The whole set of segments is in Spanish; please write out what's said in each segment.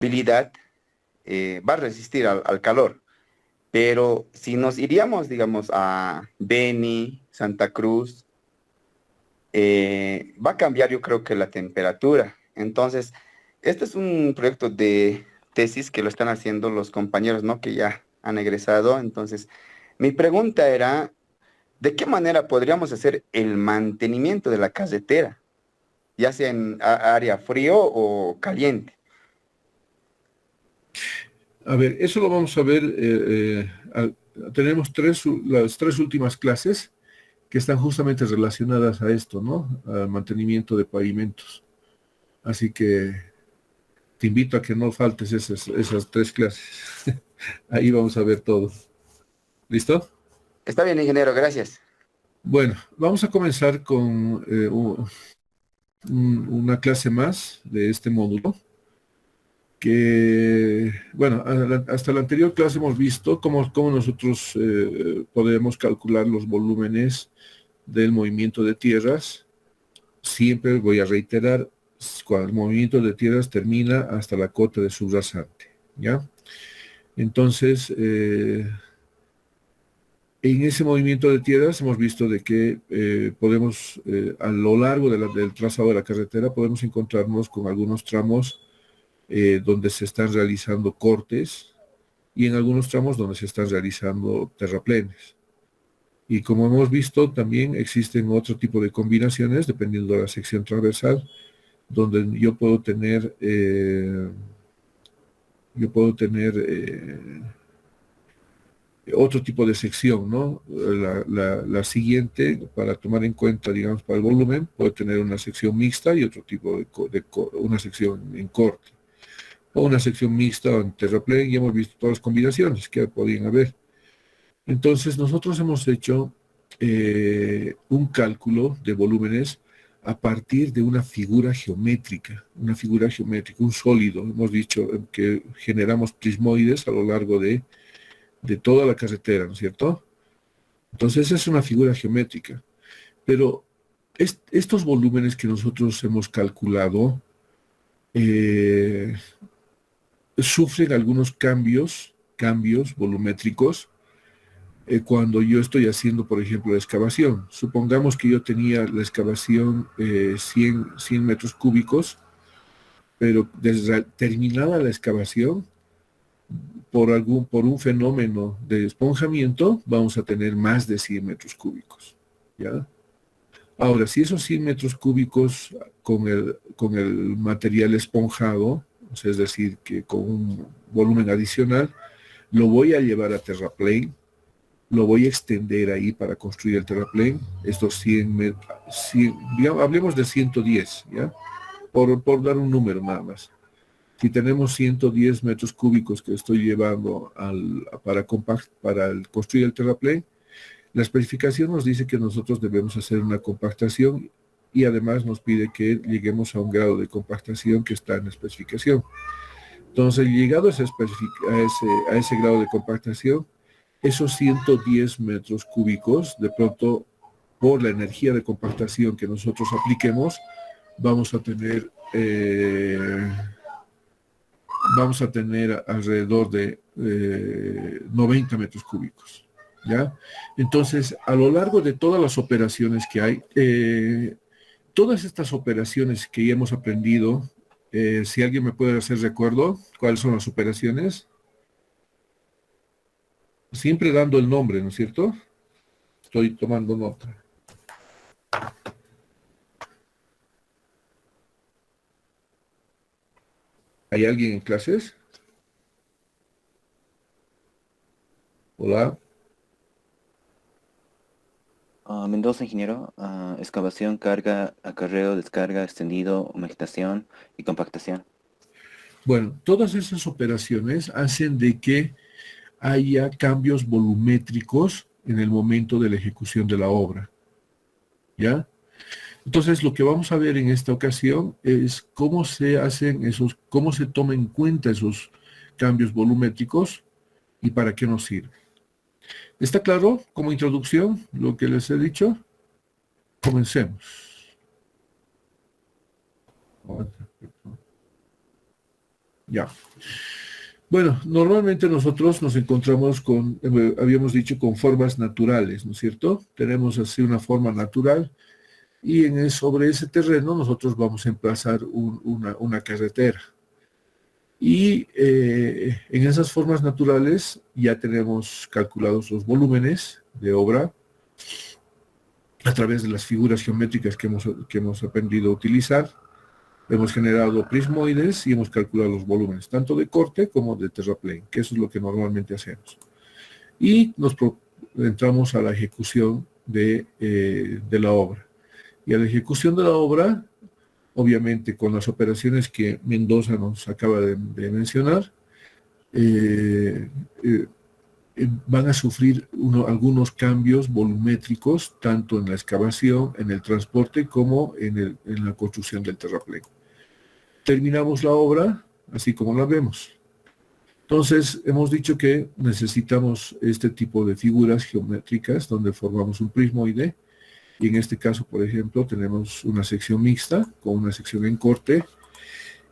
habilidad va a resistir al calor. Pero si nos iríamos, digamos, a Beni, Santa Cruz, va a cambiar yo creo que la temperatura. Entonces, este es un proyecto de tesis que lo están haciendo los compañeros, ¿no? Que ya han egresado. Entonces, mi pregunta era, ¿de qué manera podríamos hacer el mantenimiento de la carretera, ya sea en área frío o caliente? A ver, eso lo vamos a ver. Tenemos las tres últimas clases que están justamente relacionadas a esto, ¿no? Al mantenimiento de pavimentos. Así que te invito a que no faltes esas tres clases. Ahí vamos a ver todo. ¿Listo? Está bien, ingeniero, gracias. Bueno, vamos a comenzar con una clase más de este módulo. Que, bueno, hasta la anterior clase hemos visto cómo nosotros podemos calcular los volúmenes del movimiento de tierras. Siempre voy a reiterar, cuando el movimiento de tierras termina hasta la cota de subrasante, ¿ya? Entonces, en ese movimiento de tierras hemos visto de que podemos, a lo largo del trazado de la carretera, podemos encontrarnos con algunos tramos donde se están realizando cortes y en algunos tramos donde se están realizando terraplenes. Y como hemos visto, también existen otro tipo de combinaciones, dependiendo de la sección transversal, donde yo puedo tener otro tipo de sección, ¿no? La siguiente, para tomar en cuenta, digamos, para el volumen, puede tener una sección mixta y otro tipo una sección en corte o una sección mixta o en terraplén, y hemos visto todas las combinaciones que podían haber. Entonces, nosotros hemos hecho un cálculo de volúmenes a partir de una figura geométrica, un sólido. Hemos dicho que generamos prismoides a lo largo de toda la carretera, ¿no es cierto? Entonces, esa es una figura geométrica. Pero estos volúmenes que nosotros hemos calculado eh, sufren algunos cambios volumétricos cuando yo estoy haciendo, por ejemplo, la excavación. Supongamos que yo tenía la excavación 100 metros cúbicos, pero desde terminada la excavación, por un fenómeno de esponjamiento, vamos a tener más de 100 metros cúbicos, ¿ya? Ahora, si esos 100 metros cúbicos con el material esponjado, o sea, es decir, que con un volumen adicional, lo voy a llevar a terraplén, lo voy a extender ahí para construir el terraplén, estos 100 metros, digamos, hablemos de 110, ¿ya? Por dar un número nada más. Si tenemos 110 metros cúbicos que estoy llevando para construir el terraplén, la especificación nos dice que nosotros debemos hacer una compactación y además nos pide que lleguemos a un grado de compactación que está en la especificación. Entonces, llegado a ese grado de compactación, esos 110 metros cúbicos, de pronto, por la energía de compactación que nosotros apliquemos, vamos a tener, alrededor de 90 metros cúbicos, ¿ya? Entonces, a lo largo de todas las operaciones que hay, todas estas operaciones que ya hemos aprendido, si alguien me puede hacer recuerdo, ¿cuáles son las operaciones? Siempre dando el nombre, ¿no es cierto? Estoy tomando nota. ¿Hay alguien en clases? Hola. Mendoza, ingeniero. Excavación, carga, acarreo, descarga, extendido, humectación y compactación. Bueno, todas esas operaciones hacen de que haya cambios volumétricos en el momento de la ejecución de la obra, ¿ya? Entonces, lo que vamos a ver en esta ocasión es cómo se toman en cuenta esos cambios volumétricos y para qué nos sirve. ¿Está claro como introducción lo que les he dicho? Comencemos. Ya. Bueno, normalmente nosotros nos encontramos con, habíamos dicho, con formas naturales, ¿no es cierto? Tenemos así una forma natural y sobre ese terreno nosotros vamos a emplazar una carretera. Y en esas formas naturales ya tenemos calculados los volúmenes de obra a través de las figuras geométricas que hemos aprendido a utilizar. Hemos generado prismoides y hemos calculado los volúmenes, tanto de corte como de terraplén, que eso es lo que normalmente hacemos. Y entramos a la ejecución de la obra. Y a la ejecución de la obra, obviamente con las operaciones que Mendoza nos acaba de mencionar, van a sufrir algunos cambios volumétricos, tanto en la excavación, en el transporte, como en la construcción del terraplén. Terminamos la obra así como la vemos. Entonces, hemos dicho que necesitamos este tipo de figuras geométricas donde formamos un prismoide, y en este caso, por ejemplo, tenemos una sección mixta con una sección en corte,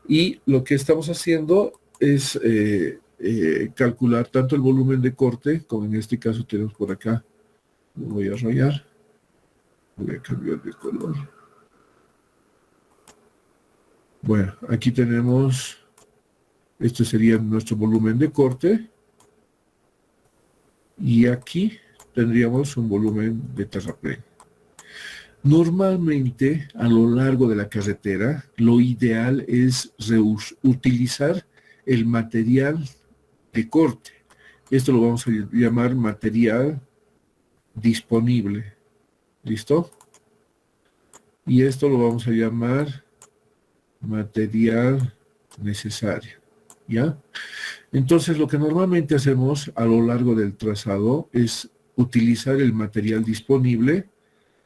y lo que estamos haciendo es calcular tanto el volumen de corte, como en este caso tenemos por acá, lo voy a rayar, voy a cambiar de color. Bueno, aquí tenemos, este sería nuestro volumen de corte, y aquí tendríamos un volumen de terraplén. Normalmente, a lo largo de la carretera, lo ideal es utilizar el material de corte. Esto lo vamos a llamar material disponible. ¿Listo? Y esto lo vamos a llamar material necesario. ¿Ya? Entonces, lo que normalmente hacemos a lo largo del trazado es utilizar el material disponible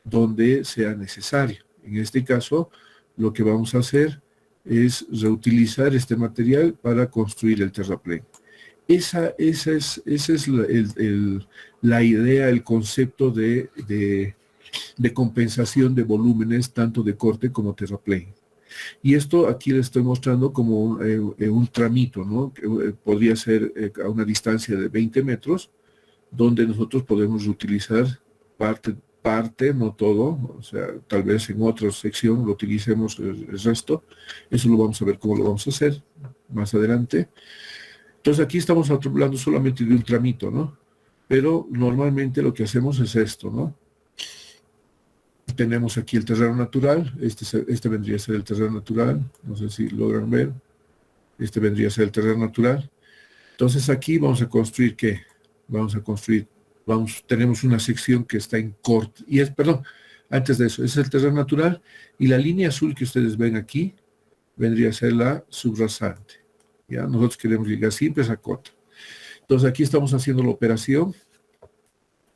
donde sea necesario. En este caso, lo que vamos a hacer es reutilizar este material para construir el terraplén. Esa es la idea, el concepto de compensación de volúmenes, tanto de corte como terraplén. Y esto aquí les estoy mostrando como un tramito, ¿no? Que podría ser a una distancia de 20 metros, donde nosotros podemos utilizar parte, no todo, o sea, tal vez en otra sección lo utilicemos el resto. Eso lo vamos a ver cómo lo vamos a hacer más adelante. Entonces aquí estamos hablando solamente de un tramito, ¿no? Pero normalmente lo que hacemos es esto, ¿no? Tenemos aquí el terreno natural, este vendría a ser el terreno natural, no sé si logran ver, este vendría a ser el terreno natural. Entonces aquí vamos a construir, ¿qué? Vamos a construir, tenemos una sección que está en corte, perdón, antes de eso, ese es el terreno natural, y la línea azul que ustedes ven aquí vendría a ser la subrasante. ¿Ya? Nosotros queremos llegar siempre a esa cota. Entonces aquí estamos haciendo la operación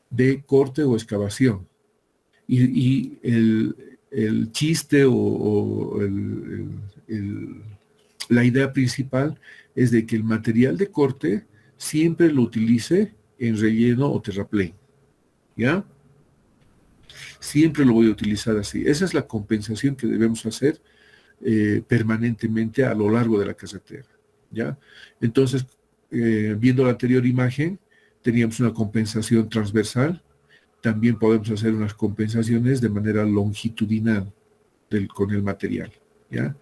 de corte o excavación. Y el chiste la idea principal es de que el material de corte siempre lo utilice en relleno o terraplén. ¿Ya? Siempre lo voy a utilizar así. Esa es la compensación que debemos hacer permanentemente a lo largo de la carretera. ¿Ya? Entonces, viendo la anterior imagen, teníamos una compensación transversal. También podemos hacer unas compensaciones de manera longitudinal con el material. ¿Ya?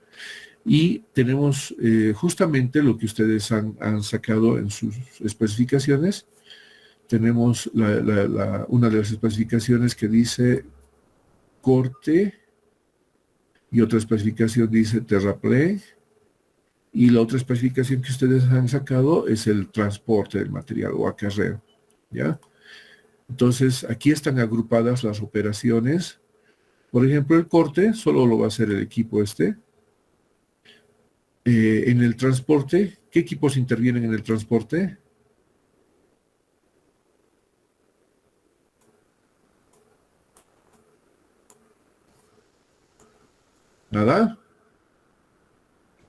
Y tenemos justamente lo que ustedes han sacado en sus especificaciones. Tenemos una de las especificaciones que dice corte, y otra especificación dice terraplén, y la otra especificación que ustedes han sacado es el transporte del material o acarreo. ¿Ya? Entonces, aquí están agrupadas las operaciones. Por ejemplo, el corte solo lo va a hacer el equipo este. En el transporte, ¿qué equipos intervienen en el transporte? ¿Nada?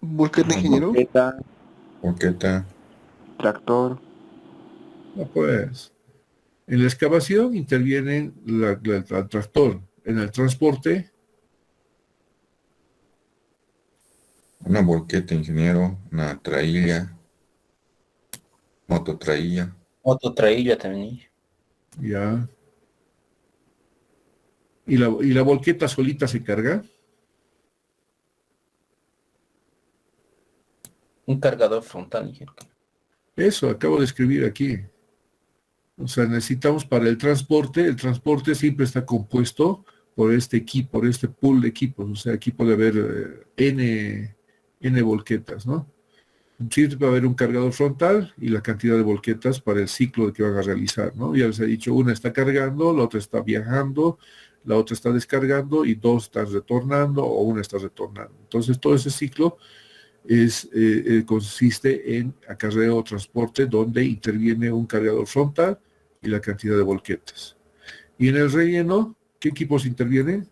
Volqueta, ingeniero. Moqueta, Moqueta, tractor, No, pues. En la excavación intervienen el tractor. En el transporte, Una volqueta, ingeniero, una trailla, mototrailla. Mototraílla también. Ya. ¿Y la volqueta solita se carga? Un cargador frontal, ingeniero. Eso acabo de escribir aquí. O sea, necesitamos para el transporte siempre está compuesto por este equipo, por este pool de equipos. O sea, aquí puede haber N volquetas, ¿no? Siempre va a haber un cargador frontal y la cantidad de volquetas para el ciclo que van a realizar, ¿no? Ya les he dicho, una está cargando, la otra está viajando, la otra está descargando y dos están retornando o una está retornando. Entonces, todo ese ciclo consiste en acarreo o transporte donde interviene un cargador frontal y la cantidad de volquetas. Y en el relleno, ¿qué equipos intervienen?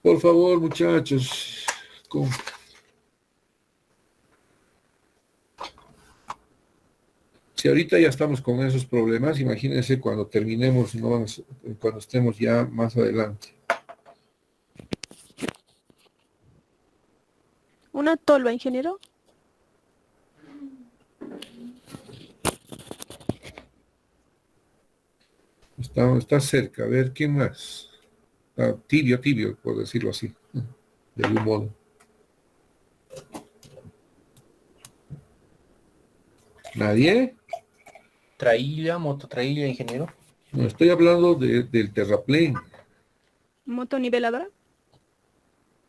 Por favor, muchachos. Con- Si ahorita ya estamos con esos problemas, imagínense cuando terminemos, ¿no? Cuando estemos ya más adelante. Una tolva, ingeniero. Está cerca. A ver, ¿quién más? Tibio, tibio, por decirlo así, de algún modo. ¿Nadie? Traílla, mototraílla, ingeniero. No, estoy hablando del terraplén. Motoniveladora.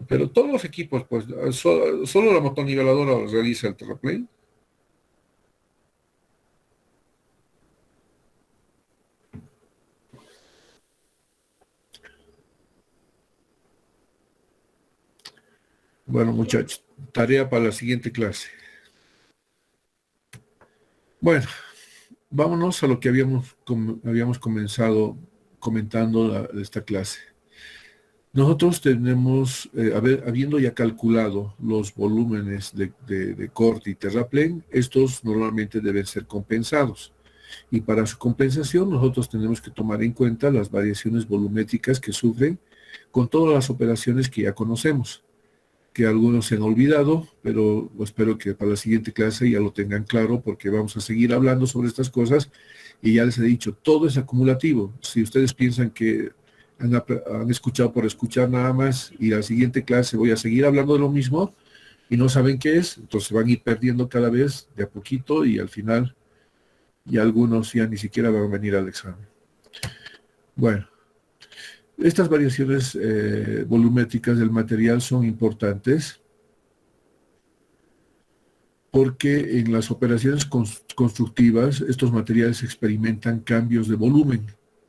Pero todos los equipos, pues, solo la motoniveladora realiza el terraplén. Bueno, muchachos, tarea para la siguiente clase. Bueno, vámonos a lo que habíamos comenzado comentando esta clase. Nosotros tenemos, habiendo ya calculado los volúmenes de corte y terraplén, estos normalmente deben ser compensados. Y para su compensación nosotros tenemos que tomar en cuenta las variaciones volumétricas que sufren con todas las operaciones que ya conocemos, que algunos se han olvidado, pero espero que para la siguiente clase ya lo tengan claro porque vamos a seguir hablando sobre estas cosas y ya les he dicho, todo es acumulativo. Si ustedes piensan que han escuchado por escuchar nada más y la siguiente clase voy a seguir hablando de lo mismo y no saben qué es, entonces van a ir perdiendo cada vez de a poquito y al final y algunos ya ni siquiera van a venir al examen. Bueno, estas variaciones volumétricas del material son importantes porque en las operaciones constructivas estos materiales experimentan cambios de volumen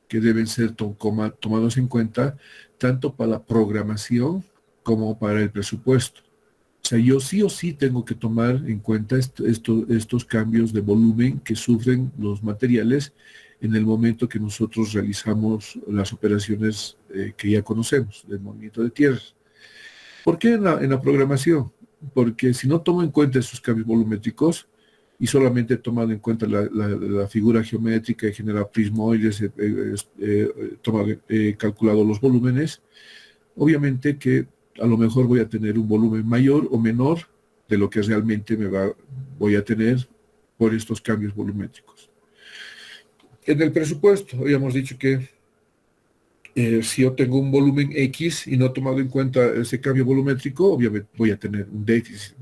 que deben ser tomados en cuenta tanto para la programación como para el presupuesto. O sea, yo sí o sí tengo que tomar en cuenta estos cambios de volumen que sufren los materiales en el momento que nosotros realizamos las operaciones que ya conocemos del movimiento de tierra. ¿Por qué en la programación? Porque si no tomo en cuenta esos cambios volumétricos y solamente he tomado en cuenta la figura geométrica, he generado prismoides, he calculado los volúmenes, obviamente que a lo mejor voy a tener un volumen mayor o menor de lo que realmente voy a tener por estos cambios volumétricos. En el presupuesto, habíamos dicho que si yo tengo un volumen X y no he tomado en cuenta ese cambio volumétrico, obviamente voy a tener un déficit.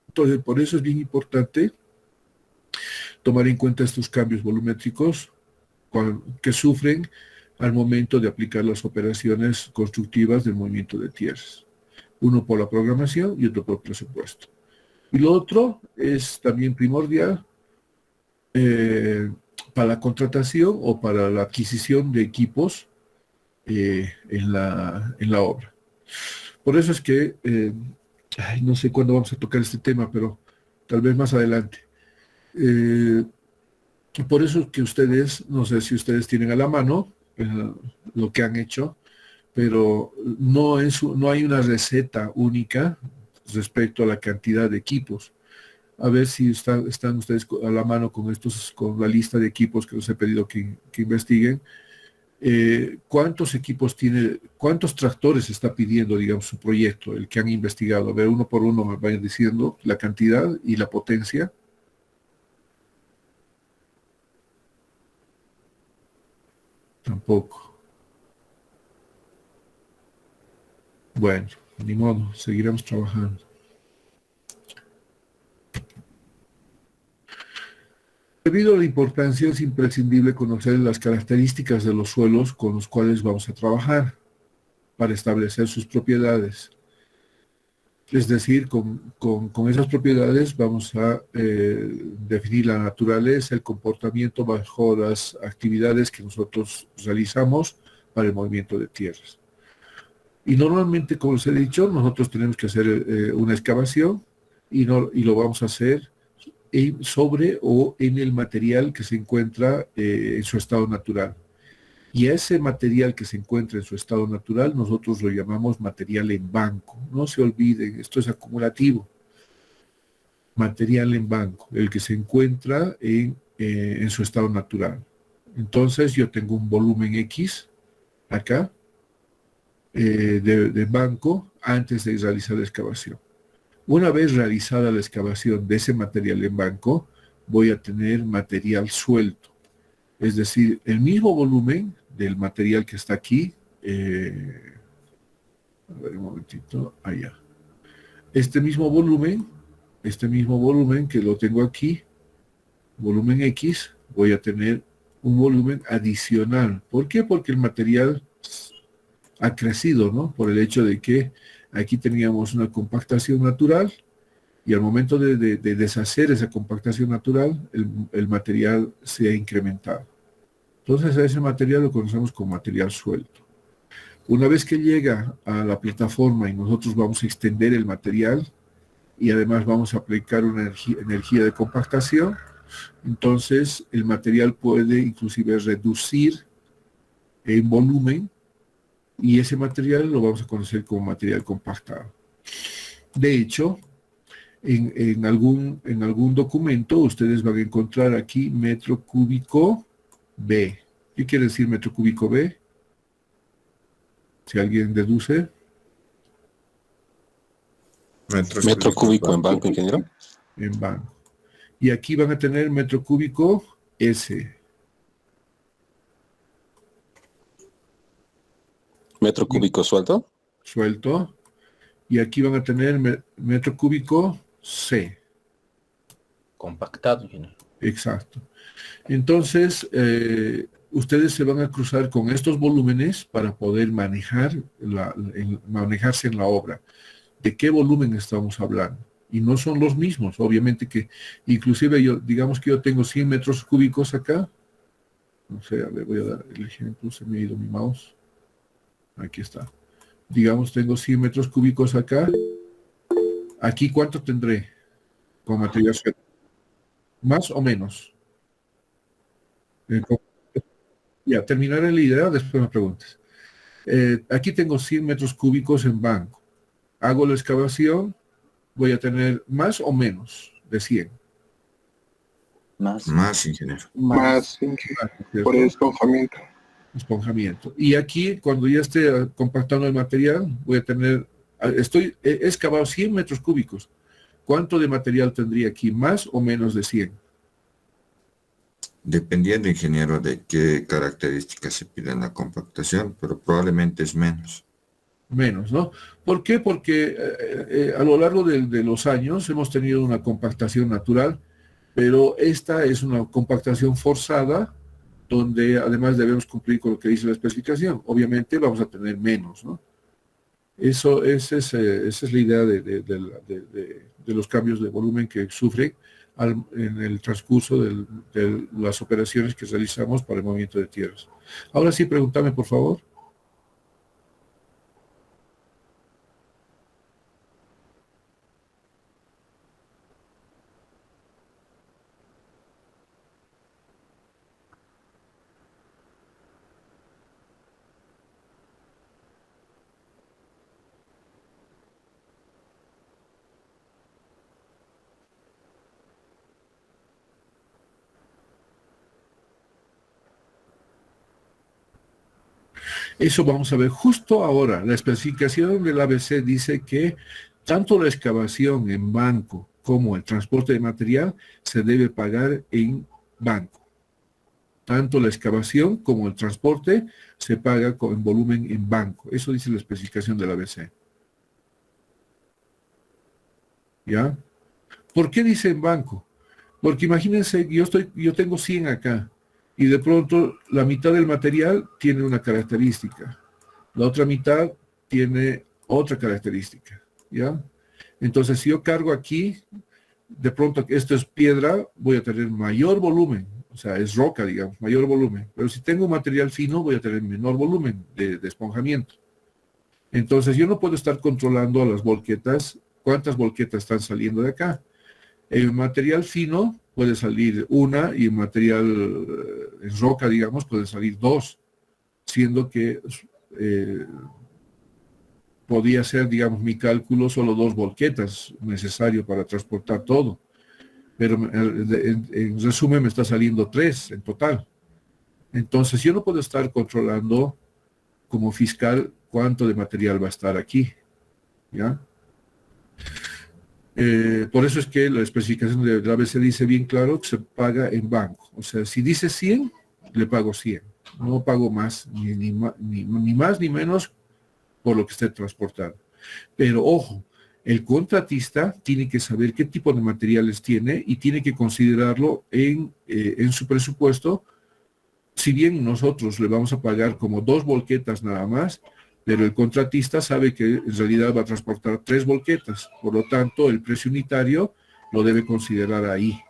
Entonces, por eso es bien importante tomar en cuenta estos cambios volumétricos que sufren al momento de aplicar las operaciones constructivas del movimiento de tierras. Uno por la programación y otro por presupuesto. Y lo otro es también primordial para la contratación o para la adquisición de equipos en la obra. Por eso es que, no sé cuándo vamos a tocar este tema, pero tal vez más adelante. Por eso es que ustedes, no sé si ustedes tienen a la mano lo que han hecho, pero no hay una receta única respecto a la cantidad de equipos. a ver si están ustedes a la mano con con la lista de equipos que les he pedido que investiguen. ¿Cuántos equipos tiene, cuántos tractores está pidiendo, digamos, su proyecto, el que han investigado? A ver, uno por uno me vayan diciendo la cantidad y la potencia. Tampoco. Bueno, ni modo, seguiremos trabajando. Debido a la importancia, es imprescindible conocer las características de los suelos con los cuales vamos a trabajar para establecer sus propiedades. Es decir, con esas propiedades vamos a definir la naturaleza, el comportamiento bajo las actividades que nosotros realizamos para el movimiento de tierras. Y normalmente, como les he dicho, nosotros tenemos que hacer una excavación y lo vamos a hacer sobre o en el material que se encuentra en su estado natural. Y ese material que se encuentra en su estado natural, nosotros lo llamamos material en banco. No se olviden, esto es acumulativo. Material en banco, el que se encuentra en su estado natural. Entonces yo tengo un volumen X acá de banco antes de realizar la excavación. Una vez realizada la excavación de ese material en banco, voy a tener material suelto. Es decir, el mismo volumen del material que está aquí. A ver un momentito, allá. Este mismo volumen que lo tengo aquí, volumen X, voy a tener un volumen adicional. ¿Por qué? Porque el material ha crecido, ¿no? Por el hecho de que aquí teníamos una compactación natural y al momento de deshacer esa compactación natural, el material se ha incrementado. Entonces a ese material lo conocemos como material suelto. Una vez que llega a la plataforma y nosotros vamos a extender el material y además vamos a aplicar una energía de compactación, entonces el material puede inclusive reducir en volumen y ese material lo vamos a conocer como material compactado. De hecho, en algún documento ustedes van a encontrar aquí metro cúbico B. ¿Qué quiere decir metro cúbico B? Si alguien deduce. Metro cúbico en banco, ingeniero. En banco. Y aquí van a tener metro cúbico S. Metro cúbico suelto. Suelto. Y aquí van a tener metro cúbico C. Compactado, ingeniero. Exacto. Entonces, ustedes se van a cruzar con estos volúmenes para poder manejarse en la obra. ¿De qué volumen estamos hablando? Y no son los mismos, obviamente que inclusive digamos que yo tengo 100 metros cúbicos acá. No sé, a ver, voy a dar el ejemplo, se me ha ido mi mouse. Aquí está. Digamos, tengo 100 metros cúbicos acá. Aquí, ¿cuánto tendré con material suelto? ¿Más o menos? Ya, terminaré la idea, después me preguntes. Aquí tengo 100 metros cúbicos en banco. Hago la excavación, voy a tener más o menos de 100. Más, ingeniero. Más por ¿Cierto? esponjamiento. Esponjamiento. Y aquí, cuando ya esté compactando el material, voy a tener, he excavado 100 metros cúbicos. ¿Cuánto de material tendría aquí? ¿Más o menos de 100? Dependiendo, ingeniero, de qué características se pide en la compactación, pero probablemente es menos. Menos, ¿no? ¿Por qué? Porque a lo largo de los años hemos tenido una compactación natural, pero esta es una compactación forzada, donde además debemos cumplir con lo que dice la especificación. Obviamente vamos a tener menos, ¿no? Esa es la idea de los cambios de volumen que sufren en el transcurso de las operaciones que realizamos para el movimiento de tierras. Ahora sí, pregúntame, por favor. Eso vamos a ver justo ahora. La especificación del ABC dice que tanto la excavación en banco como el transporte de material se debe pagar en banco. Tanto la excavación como el transporte se paga en volumen en banco. Eso dice la especificación del ABC. ¿Ya? ¿Por qué dice en banco? Porque imagínense, yo tengo 100 acá y de pronto la mitad del material tiene una característica, la otra mitad tiene otra característica, ¿ya? Entonces, si yo cargo aquí, de pronto esto es piedra, voy a tener mayor volumen, o sea, es roca, digamos, mayor volumen. Pero si tengo material fino, voy a tener menor volumen de esponjamiento. Entonces, yo no puedo estar controlando a las volquetas, cuántas volquetas están saliendo de acá. En material fino puede salir una y en material en roca, digamos, puede salir dos, siendo que podía ser, digamos, mi cálculo solo 2 volquetas necesario para transportar todo. Pero en resumen me está saliendo 3 en total. Entonces yo no puedo estar controlando como fiscal cuánto de material va a estar aquí, ¿ya? Por eso es que la especificación de la ABC dice bien claro que se paga en banco. O sea, si dice 100, le pago 100. No pago más, ni más ni menos por lo que esté transportando. Pero ojo, el contratista tiene que saber qué tipo de materiales tiene y tiene que considerarlo en su presupuesto. Si bien nosotros le vamos a pagar como 2 volquetas nada más, pero el contratista sabe que en realidad va a transportar 3 volquetas. Por lo tanto, el precio unitario lo debe considerar ahí,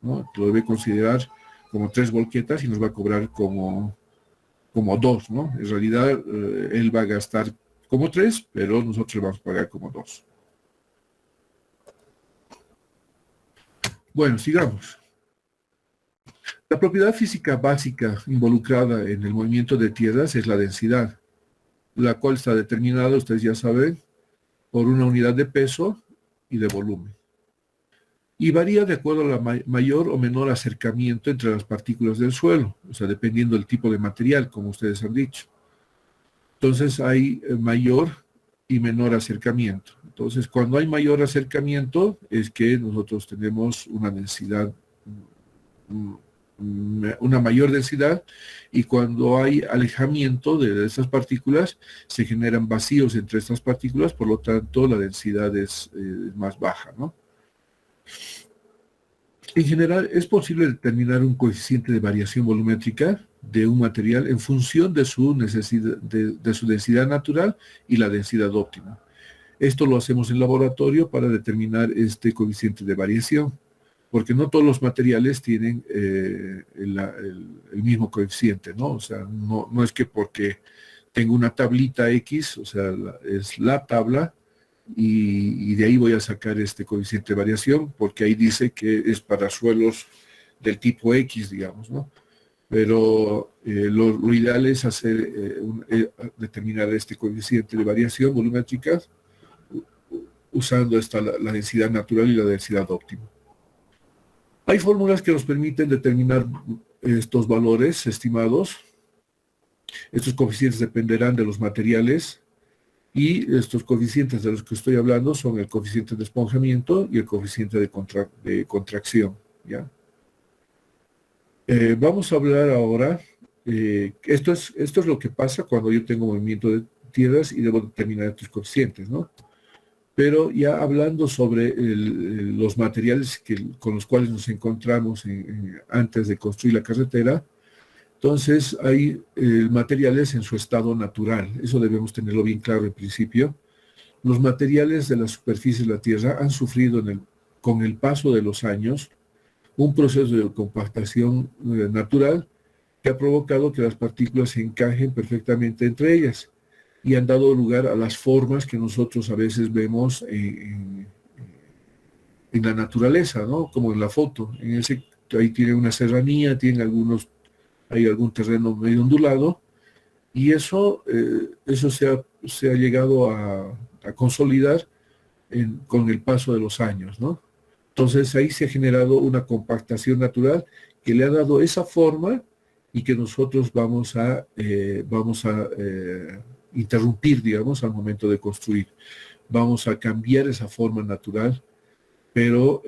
¿no? Lo debe considerar como 3 volquetas y nos va a cobrar como 2, ¿no? En realidad, él va a gastar como 3, pero nosotros le vamos a pagar como 2. Bueno, sigamos. La propiedad física básica involucrada en el movimiento de tierras es la densidad, la cual está determinada, ustedes ya saben, por una unidad de peso y de volumen. Y varía de acuerdo a la mayor o menor acercamiento entre las partículas del suelo, o sea, dependiendo del tipo de material, como ustedes han dicho. Entonces hay mayor y menor acercamiento. Entonces, cuando hay mayor acercamiento, es que nosotros tenemos una densidad, una mayor densidad, y cuando hay alejamiento de esas partículas, se generan vacíos entre estas partículas, por lo tanto, la densidad es más baja, ¿no? En general, es posible determinar un coeficiente de variación volumétrica de un material en función de su necesidad, de su densidad natural y la densidad óptima. Esto lo hacemos en laboratorio para determinar este coeficiente de variación, porque no todos los materiales tienen el mismo coeficiente, ¿no? O sea, no es que porque tengo una tablita X, o sea, es la tabla, y de ahí voy a sacar este coeficiente de variación, porque ahí dice que es para suelos del tipo X, digamos, ¿no? Pero lo ideal es hacer, determinar este coeficiente de variación volumétrica usando la densidad natural y la densidad óptima. Hay fórmulas que nos permiten determinar estos valores estimados. Estos coeficientes dependerán de los materiales y estos coeficientes de los que estoy hablando son el coeficiente de esponjamiento y el coeficiente de contracción, ¿ya? Vamos a hablar ahora, esto es lo que pasa cuando yo tengo movimiento de tierras y debo determinar estos coeficientes, ¿no? Pero ya hablando sobre los materiales con los cuales nos encontramos antes de construir la carretera, entonces hay materiales en su estado natural. Eso debemos tenerlo bien claro en principio. Los materiales de la superficie de la Tierra han sufrido con el paso de los años un proceso de compactación natural que ha provocado que las partículas se encajen perfectamente entre ellas y han dado lugar a las formas que nosotros a veces vemos en la naturaleza, ¿no? Como en la foto. Ahí tiene una serranía, hay algún terreno medio ondulado, y eso se ha llegado a consolidar con el paso de los años, ¿no? Entonces ahí se ha generado una compactación natural que le ha dado esa forma y que nosotros vamos a interrumpir, digamos, al momento de construir. Vamos a cambiar esa forma natural, pero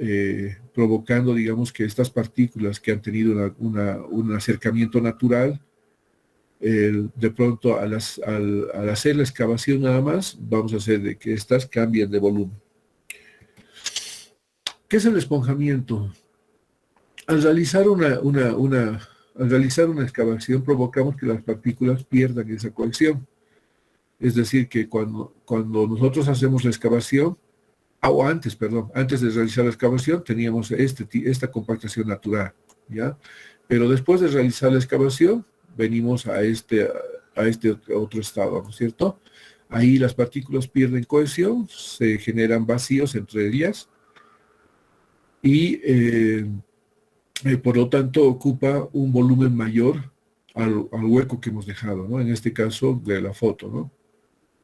provocando, digamos, que estas partículas que han tenido un acercamiento natural, de pronto al hacer la excavación nada más, vamos a hacer de que estas cambien de volumen. ¿Qué es el esponjamiento? Al realizar al realizar una excavación provocamos que las partículas pierdan esa cohesión. Es decir, que cuando nosotros hacemos la excavación, o antes de realizar la excavación teníamos esta compactación natural, ¿ya? Pero después de realizar la excavación, venimos a este otro estado, ¿no es cierto? Ahí las partículas pierden cohesión, se generan vacíos entre ellas y por lo tanto ocupa un volumen mayor al hueco que hemos dejado, ¿no? En este caso de la foto, ¿no?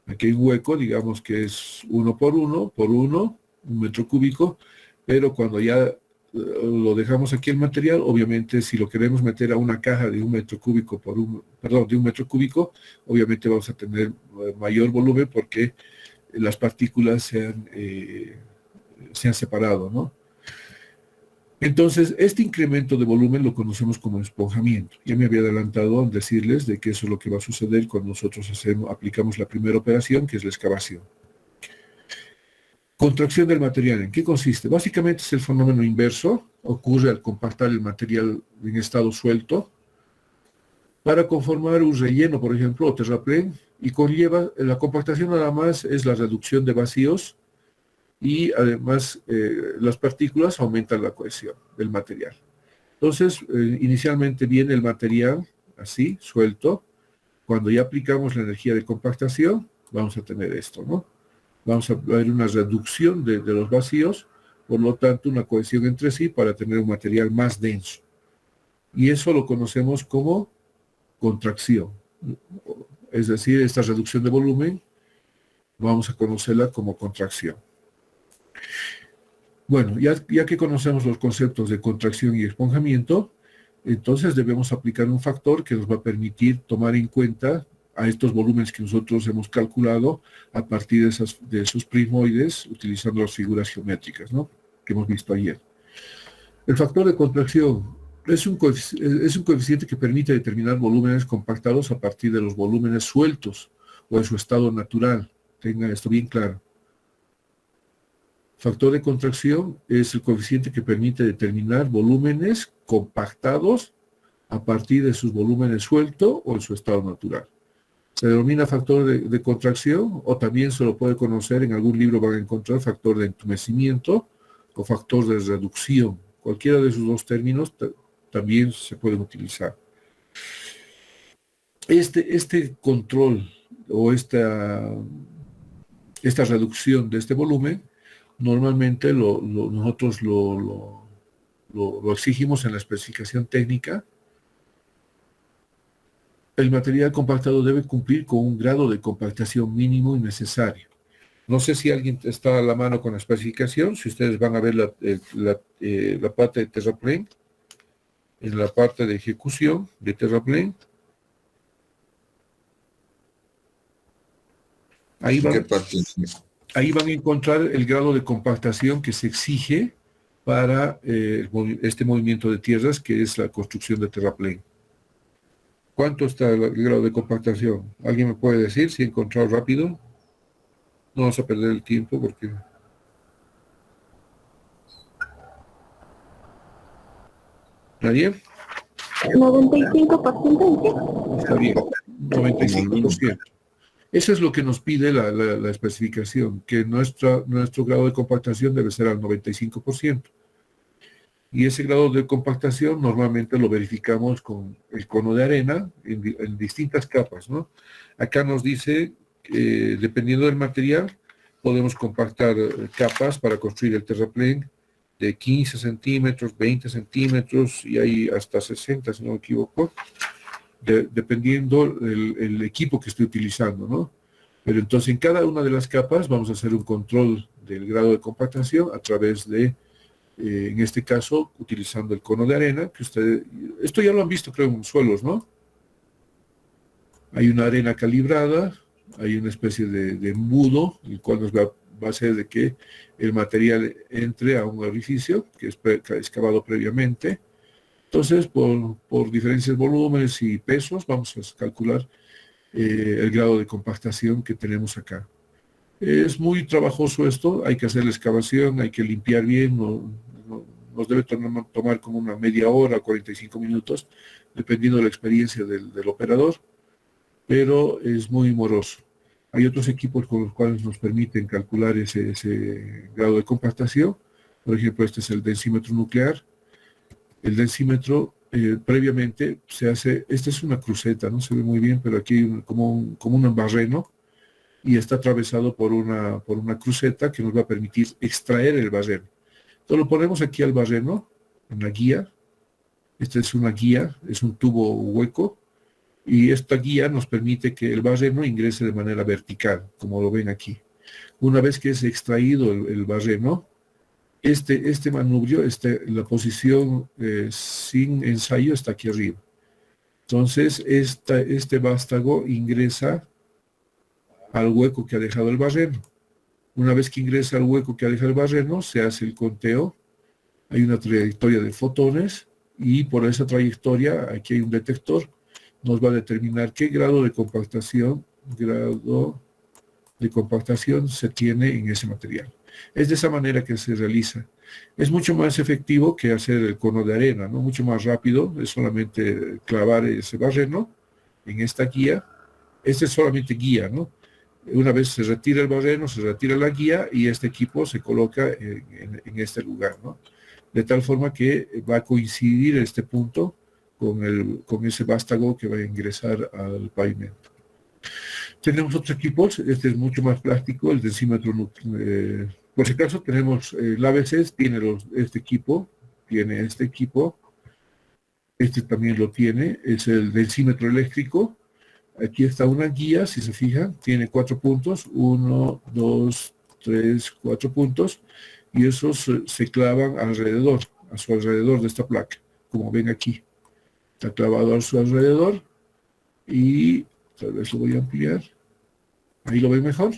Aquí hay un hueco, digamos que es 1 por 1 por 1, 1 metro cúbico, pero cuando ya lo dejamos aquí el material, obviamente si lo queremos meter a una caja de 1 metro cúbico de 1 metro cúbico, obviamente vamos a tener mayor volumen porque las partículas se han separado, ¿no? Entonces, este incremento de volumen lo conocemos como esponjamiento. Ya me había adelantado en decirles de que eso es lo que va a suceder cuando nosotros aplicamos la primera operación, que es la excavación. Contracción del material, ¿en qué consiste? Básicamente es el fenómeno inverso, ocurre al compactar el material en estado suelto para conformar un relleno, por ejemplo, o terraplén, y conlleva, la compactación nada más es la reducción de vacíos y además las partículas aumentan la cohesión del material. Entonces, inicialmente viene el material así, suelto. Cuando ya aplicamos la energía de compactación, vamos a tener esto, ¿no? Vamos a ver una reducción de los vacíos, por lo tanto, una cohesión entre sí para tener un material más denso. Y eso lo conocemos como contracción. Es decir, esta reducción de volumen, vamos a conocerla como contracción. Bueno, ya que conocemos los conceptos de contracción y esponjamiento, entonces debemos aplicar un factor que nos va a permitir tomar en cuenta a estos volúmenes que nosotros hemos calculado a partir de esos prismoides, utilizando las figuras geométricas, ¿no?, que hemos visto ayer. El factor de contracción es un coeficiente que permite determinar volúmenes compactados a partir de los volúmenes sueltos o en su estado natural. Tengan esto bien claro. Factor de contracción es el coeficiente que permite determinar volúmenes compactados a partir de sus volúmenes sueltos o en su estado natural. Se denomina factor de contracción, o también se lo puede conocer, en algún libro van a encontrar factor de entumecimiento o factor de reducción. Cualquiera de esos dos términos también se pueden utilizar. Este control o esta reducción de este volumen normalmente nosotros lo exigimos en la especificación técnica. El material compactado debe cumplir con un grado de compactación mínimo y necesario. No sé si alguien está a la mano con la especificación, si ustedes van a ver la parte de terraplén, en la parte de ejecución de terraplén. Ahí van a encontrar el grado de compactación que se exige para este movimiento de tierras, que es la construcción de terraplén. ¿Cuánto está el grado de compactación? ¿Alguien me puede decir si he encontrado rápido? No vamos a perder el tiempo porque... ¿Nadie? 95%. Está bien, 95%. Eso es lo que nos pide la especificación, que nuestro grado de compactación debe ser al 95%. Y ese grado de compactación normalmente lo verificamos con el cono de arena en distintas capas, ¿no? Acá nos dice que dependiendo del material podemos compactar capas para construir el terraplén de 15 centímetros, 20 centímetros y hay hasta 60, si no me equivoco, dependiendo el equipo que esté utilizando, ¿no? Pero entonces en cada una de las capas vamos a hacer un control del grado de compactación a través de en este caso utilizando el cono de arena, que ustedes, esto ya lo han visto creo en suelos, ¿no? Hay una arena calibrada, hay una especie de embudo, el cual nos va a hacer de que el material entre a un orificio que es excavado previamente. Entonces, por diferentes volúmenes y pesos, vamos a calcular el grado de compactación que tenemos acá. Es muy trabajoso esto, hay que hacer la excavación, hay que limpiar bien, nos debe tomar como una media hora, 45 minutos, dependiendo de la experiencia del operador, pero es muy moroso. Hay otros equipos con los cuales nos permiten calcular ese grado de compactación. Por ejemplo, este es el densímetro nuclear. El densímetro previamente se hace, esta es una cruceta, no se ve muy bien, pero aquí hay como un barreno y está atravesado por una cruceta que nos va a permitir extraer el barreno. Entonces lo ponemos aquí al barreno, en la guía. Esta es una guía, es un tubo hueco, y esta guía nos permite que el barreno ingrese de manera vertical, como lo ven aquí. Una vez que es extraído el barreno, este manubrio, la posición sin ensayo está aquí arriba. Entonces, este vástago ingresa al hueco que ha dejado el barreno. Una vez que ingresa al hueco que ha dejado el barreno, se hace el conteo. Hay una trayectoria de fotones y por esa trayectoria, aquí hay un detector, nos va a determinar qué grado de compactación se tiene en ese material. Es de esa manera que se realiza. Es mucho más efectivo que hacer el cono de arena, ¿no? Mucho más rápido, es solamente clavar ese barreno en esta guía. Este es solamente guía, ¿no? Una vez se retira el barreno, se retira la guía y este equipo se coloca en este lugar, ¿no? De tal forma que va a coincidir este punto con ese vástago que va a ingresar al pavimento. Tenemos otros equipos, este es mucho más plástico, el densímetro nuclear. Por si acaso tenemos el ABC, tiene este equipo, este también lo tiene, es el densímetro eléctrico. Aquí está una guía, si se fijan, tiene 4 puntos, 1, 2, 3, 4 puntos, y esos se clavan alrededor, a su alrededor de esta placa, como ven aquí. Está clavado a su alrededor y tal vez lo voy a ampliar. Ahí lo ven mejor.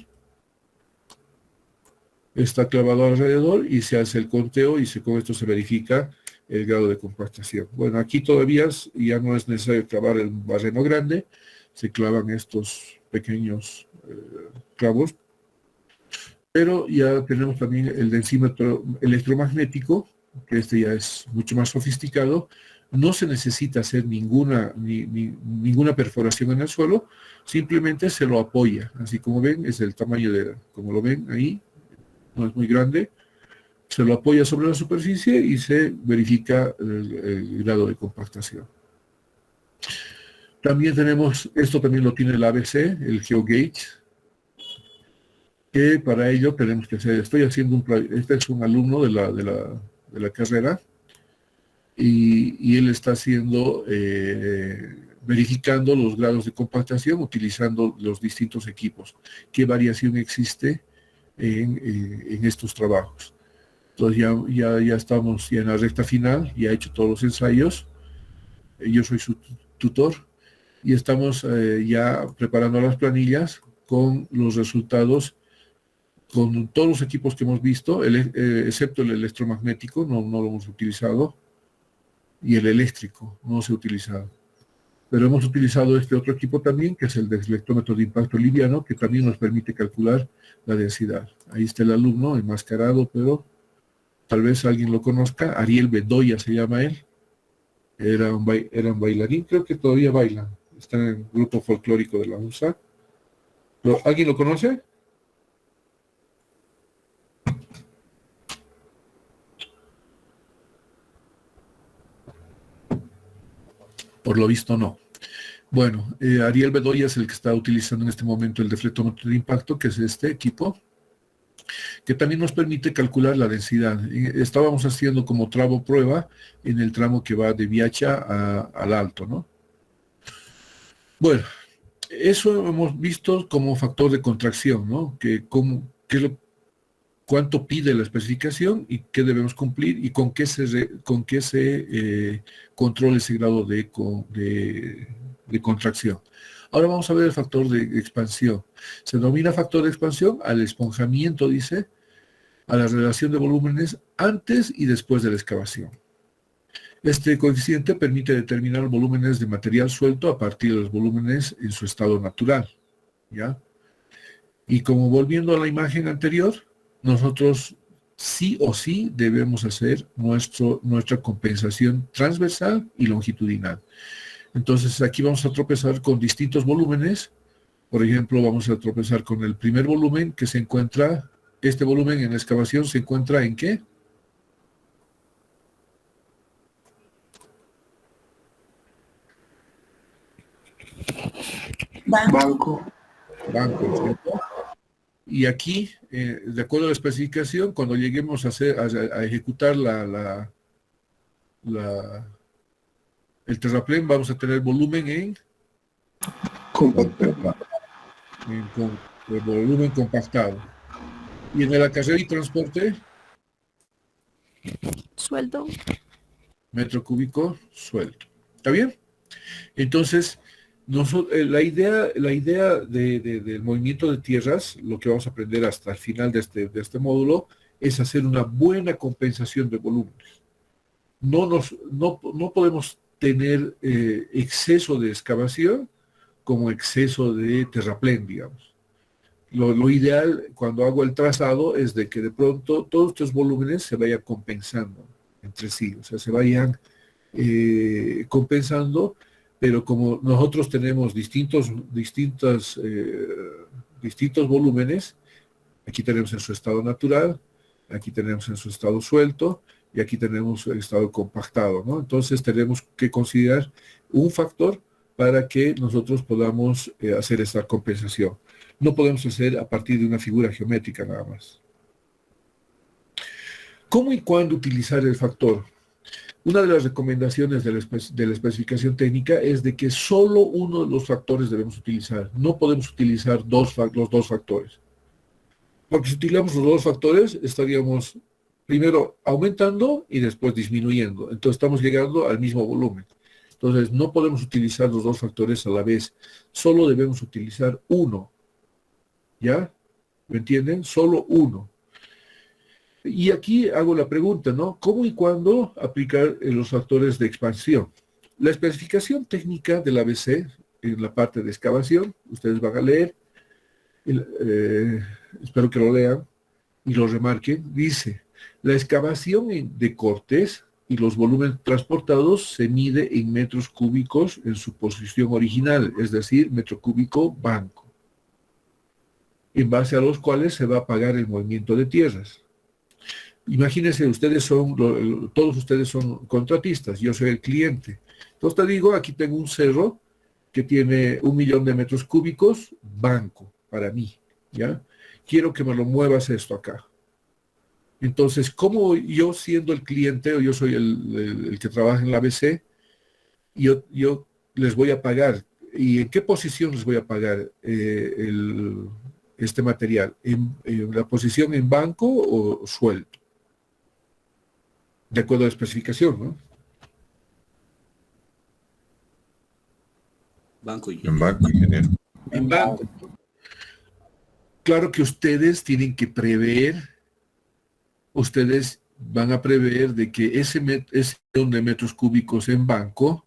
Está clavado alrededor y se hace el conteo y con esto se verifica el grado de compactación. Bueno, aquí todavía ya no es necesario clavar el barreno grande, se clavan estos pequeños clavos, pero ya tenemos también el densímetro electromagnético, que este ya es mucho más sofisticado. No se necesita hacer ninguna perforación en el suelo, simplemente se lo apoya. Así como ven, es el tamaño como lo ven ahí, no es muy grande. Se lo apoya sobre la superficie y se verifica el grado de compactación. También tenemos, esto también lo tiene el ABC, el GeoGauge, que para ello tenemos que hacer, este es un alumno de la carrera, y él está verificando los grados de compactación utilizando los distintos equipos. ¿Qué variación existe en estos trabajos? Entonces ya estamos en la recta final, ya he hecho todos los ensayos, yo soy su tutor, y estamos ya preparando las planillas con los resultados, con todos los equipos que hemos visto, excepto el electromagnético, no lo hemos utilizado, y el eléctrico no se ha utilizado. Pero hemos utilizado este otro equipo también, que es el deflectómetro de impacto liviano, que también nos permite calcular la densidad. Ahí está el alumno enmascarado, pero tal vez alguien lo conozca. Ariel Bedoya se llama él. Era un bailarín, creo que todavía baila. Está en el grupo folclórico de la USA. ¿Alguien lo conoce? Por lo visto no. Bueno, Ariel Bedoya es el que está utilizando en este momento el deflectómetro de impacto, que es este equipo, que también nos permite calcular la densidad. Estábamos haciendo como tramo prueba en el tramo que va de Viacha al Alto, ¿no? Bueno, eso hemos visto como factor de contracción, ¿no? cuánto pide la especificación y qué debemos cumplir y con qué se controla ese grado de contracción. Ahora vamos a ver el factor de expansión. Se denomina factor de expansión al esponjamiento, dice, a la relación de volúmenes antes y después de la excavación. Este coeficiente permite determinar volúmenes de material suelto a partir de los volúmenes en su estado natural, ¿ya? Y como volviendo a la imagen anterior, nosotros sí o sí debemos hacer nuestra compensación transversal y longitudinal. Entonces aquí vamos a tropezar con distintos volúmenes. Por ejemplo, vamos a tropezar con el primer volumen que se encuentra, este volumen en la excavación se encuentra ¿en qué? Banco. Banco, ¿cierto? Y aquí, de acuerdo a la especificación, cuando lleguemos a ejecutar el terraplén, vamos a tener volumen Compactado. el volumen compactado. Y en el acarreo y transporte, Sueldo. metro cúbico suelto. ¿Está bien? Entonces, la idea del movimiento de tierras, lo que vamos a aprender hasta el final de este módulo, es hacer una buena compensación de volúmenes. No podemos tener exceso de excavación como exceso de terraplén, digamos. Lo ideal cuando hago el trazado es de que de pronto todos estos volúmenes se vayan compensando entre sí, o sea, se vayan compensando, pero como nosotros tenemos distintos volúmenes, aquí tenemos en su estado natural, aquí tenemos en su estado suelto, y aquí tenemos el estado compactado, ¿no? Entonces tenemos que considerar un factor para que nosotros podamos hacer esta compensación. No podemos hacer a partir de una figura geométrica nada más. ¿Cómo y cuándo utilizar el factor? Una de las recomendaciones de la especificación técnica es de que solo uno de los factores debemos utilizar. No podemos utilizar los dos factores. Porque si utilizamos los dos factores, estaríamos primero aumentando y después disminuyendo. Entonces estamos llegando al mismo volumen. Entonces no podemos utilizar los dos factores a la vez. Solo debemos utilizar uno. ¿Ya? ¿Me entienden? Solo uno. Y aquí hago la pregunta, ¿no? ¿Cómo y cuándo aplicar los factores de expansión? La especificación técnica del ABC, en la parte de excavación, ustedes van a leer, espero que lo lean y lo remarquen, dice, la excavación de cortes y los volúmenes transportados se mide en metros cúbicos en su posición original, es decir, metro cúbico banco, en base a los cuales se va a pagar el movimiento de tierras. Imagínense, todos ustedes son contratistas, yo soy el cliente. Entonces te digo, aquí tengo un cerro que tiene 1 millón de metros cúbicos, banco, para mí, ¿ya? Quiero que me lo muevas esto acá. Entonces, ¿cómo yo siendo el cliente, o yo soy el que trabaja en la ABC, yo les voy a pagar? ¿Y en qué posición les voy a pagar este material? ¿En la posición en banco o suelto? De acuerdo a la especificación, ¿no? Banco, En banco, ingeniero. En banco. Claro que ustedes tienen que prever, ustedes van a prever de que ese millón de metros cúbicos en banco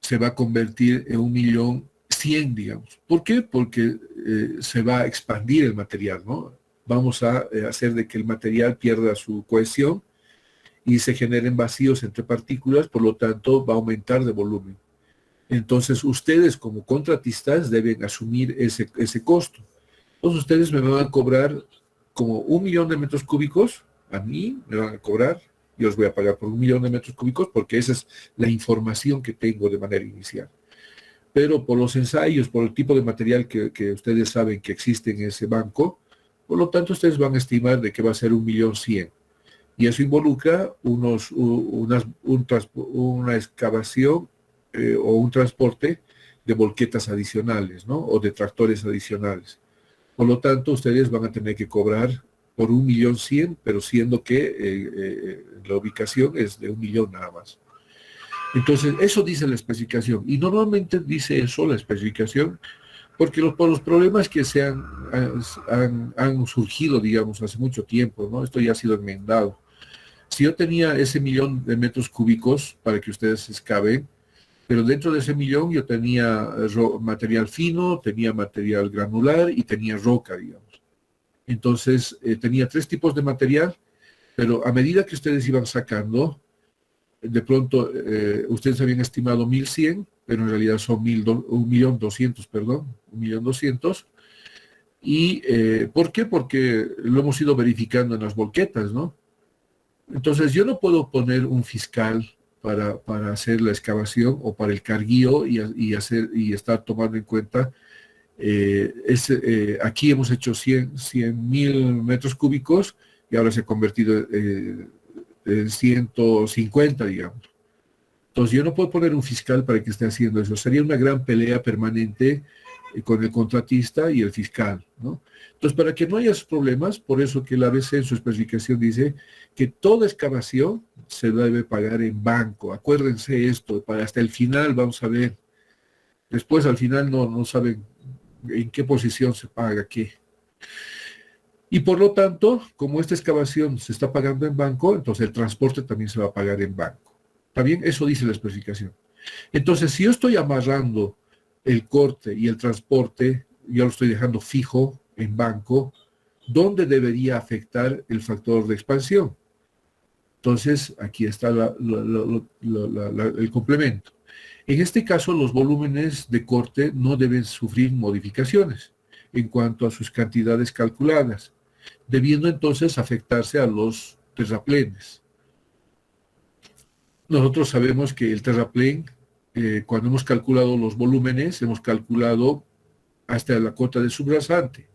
se va a convertir en 1.100.000, digamos. ¿Por qué? Porque se va a expandir el material, ¿no? Vamos a hacer de que el material pierda su cohesión y se generen vacíos entre partículas, por lo tanto va a aumentar de volumen. Entonces ustedes como contratistas deben asumir ese costo. Entonces ustedes me van a cobrar como 1 millón de metros cúbicos, a mí me van a cobrar, yo os voy a pagar por 1 millón de metros cúbicos porque esa es la información que tengo de manera inicial. Pero por los ensayos, por el tipo de material que ustedes saben que existe en ese banco, por lo tanto ustedes van a estimar de que va a ser 1.100.000. Y eso involucra una excavación o un transporte de volquetas adicionales, ¿no? O de tractores adicionales. Por lo tanto, ustedes van a tener que cobrar por 1.100.000, pero siendo que la ubicación es de 1.000.000 nada más. Entonces, eso dice la especificación. Y normalmente dice eso la especificación porque por los problemas que han surgido, digamos, hace mucho tiempo, ¿no? Esto ya ha sido enmendado. Si yo tenía ese 1.000.000 de metros cúbicos para que ustedes excaven, pero dentro de ese 1.000.000 yo tenía material fino, tenía material granular y tenía roca, digamos. Entonces, tenía 3 tipos de material, pero a medida que ustedes iban sacando, de pronto ustedes habían estimado 1.100, pero en realidad son 1.200.000, perdón, 1.200.000. ¿Y por qué? Porque lo hemos ido verificando en las volquetas, ¿no? Entonces yo no puedo poner un fiscal para hacer la excavación o para el carguío y estar tomando en cuenta, aquí hemos hecho 100.000 metros cúbicos y ahora se ha convertido en 150, digamos. Entonces yo no puedo poner un fiscal para que esté haciendo eso. Sería una gran pelea permanente con el contratista y el fiscal, ¿no? Entonces, para que no haya esos problemas, por eso que la ABC en su especificación dice que toda excavación se debe pagar en banco. Acuérdense esto, para hasta el final vamos a ver. Después al final no saben en qué posición se paga qué. Y por lo tanto, como esta excavación se está pagando en banco, entonces el transporte también se va a pagar en banco. ¿Está bien? Eso dice la especificación. Entonces, si yo estoy amarrando el corte y el transporte, yo lo estoy dejando fijo en banco, ¿dónde debería afectar el factor de expansión? Entonces, aquí está el complemento. En este caso, los volúmenes de corte no deben sufrir modificaciones en cuanto a sus cantidades calculadas, debiendo entonces afectarse a los terraplenes. Nosotros sabemos que el terraplén, cuando hemos calculado los volúmenes, hemos calculado hasta la cota de subrasante,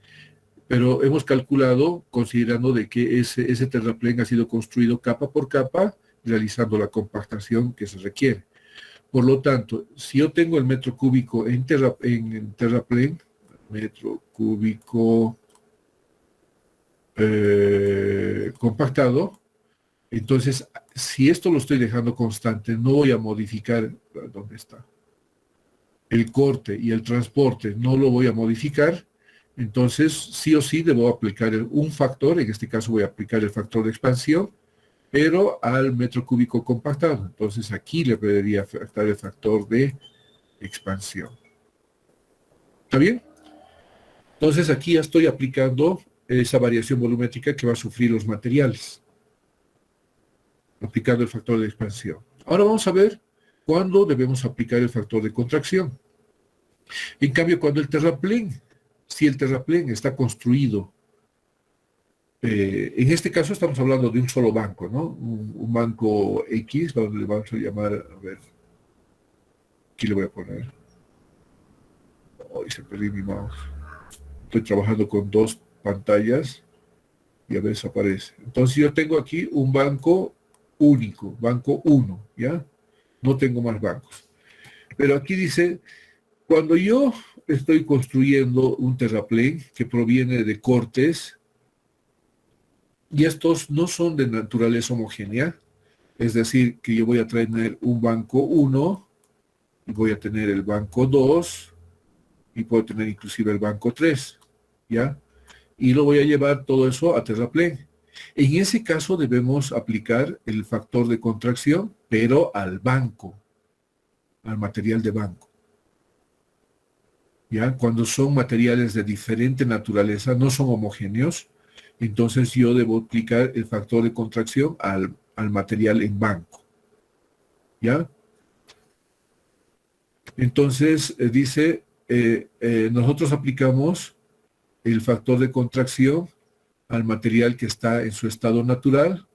pero hemos calculado considerando de que ese terraplén ha sido construido capa por capa, realizando la compactación que se requiere. Por lo tanto, si yo tengo el metro cúbico en terraplén, metro cúbico compactado, entonces, si esto lo estoy dejando constante, no voy a modificar, ¿dónde está? El corte y el transporte no lo voy a modificar, entonces sí o sí debo aplicar un factor, en este caso voy a aplicar el factor de expansión, pero al metro cúbico compactado. Entonces aquí le debería afectar el factor de expansión. ¿Está bien? Entonces aquí ya estoy aplicando esa variación volumétrica que va a sufrir los materiales, aplicando el factor de expansión. Ahora vamos a ver cuándo debemos aplicar el factor de contracción. En cambio, cuando el terraplén, si el terraplén está construido, en este caso estamos hablando de un solo banco, ¿no? Un banco X, donde le vamos a llamar, a ver, aquí le voy a poner. Ay, se perdí mi mouse. Estoy trabajando con 2 pantallas y a veces aparece. Entonces yo tengo aquí un banco único, banco 1, ¿ya? No tengo más bancos. Pero aquí dice, cuando yo estoy construyendo un terraplén que proviene de cortes, y estos no son de naturaleza homogénea, es decir, que yo voy a tener un banco 1, y voy a tener el banco 2, y puedo tener inclusive el banco 3, ¿ya? Y lo voy a llevar todo eso a terraplén. En ese caso debemos aplicar el factor de contracción, pero al banco, al material de banco. ¿Ya? Cuando son materiales de diferente naturaleza, no son homogéneos, entonces yo debo aplicar el factor de contracción al material en banco. ¿Ya? Entonces, dice, nosotros aplicamos el factor de contracción al material que está en su estado natural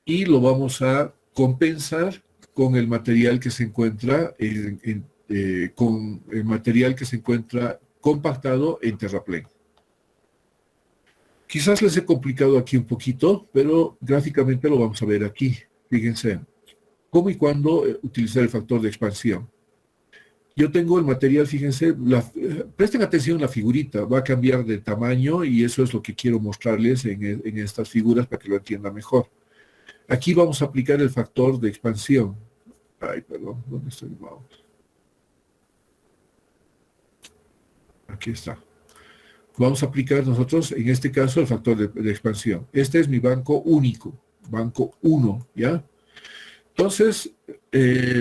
y lo vamos a compensar con el material que se encuentra con el material que se encuentra compactado en terraplén. Quizás les he complicado aquí un poquito, pero gráficamente lo vamos a ver aquí. Fíjense, ¿cómo y cuándo utilizar el factor de expansión? Yo tengo el material, fíjense, presten atención a la figurita, va a cambiar de tamaño y eso es lo que quiero mostrarles en estas figuras para que lo entiendan mejor. Aquí vamos a aplicar el factor de expansión. Ay, perdón, ¿dónde está el mouse? Aquí está. Vamos a aplicar nosotros, en este caso, el factor de expansión. Este es mi banco único, banco 1, ¿ya? Entonces,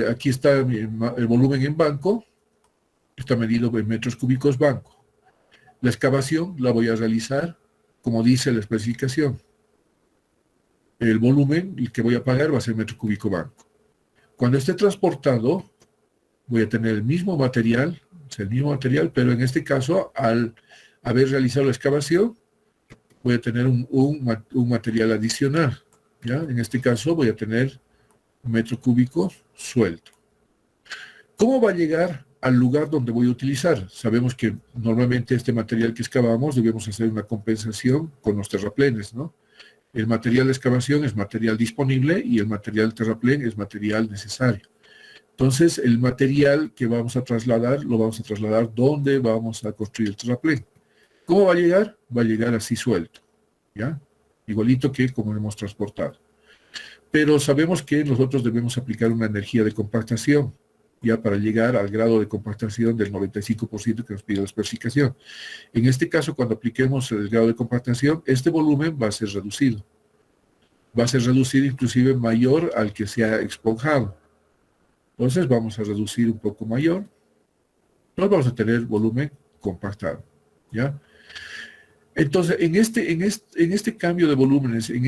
aquí está el volumen en banco, está medido en metros cúbicos banco. La excavación la voy a realizar como dice la especificación. El volumen que voy a pagar va a ser metro cúbico banco. Cuando esté transportado, voy a tener el mismo material, pero en este caso, al haber realizado la excavación, voy a tener un material adicional, ¿ya? En este caso voy a tener un metro cúbico suelto. ¿Cómo va a llegar al lugar donde voy a utilizar? Sabemos que normalmente este material que excavamos debemos hacer una compensación con los terraplenes, ¿no? El material de excavación es material disponible y el material de terraplén es material necesario. Entonces, el material que vamos a trasladar, lo vamos a trasladar donde vamos a construir el terraplén. ¿Cómo va a llegar? Va a llegar así suelto, ¿ya? Igualito que como hemos transportado. Pero sabemos que nosotros debemos aplicar una energía de compactación, ya para llegar al grado de compactación del 95% que nos pide la especificación. En este caso, cuando apliquemos el grado de compactación, este volumen va a ser reducido. Va a ser reducido inclusive mayor al que se ha esponjado. Entonces vamos a reducir un poco mayor. Entonces vamos a tener volumen compactado, ¿ya? Entonces, en este cambio de volúmenes, en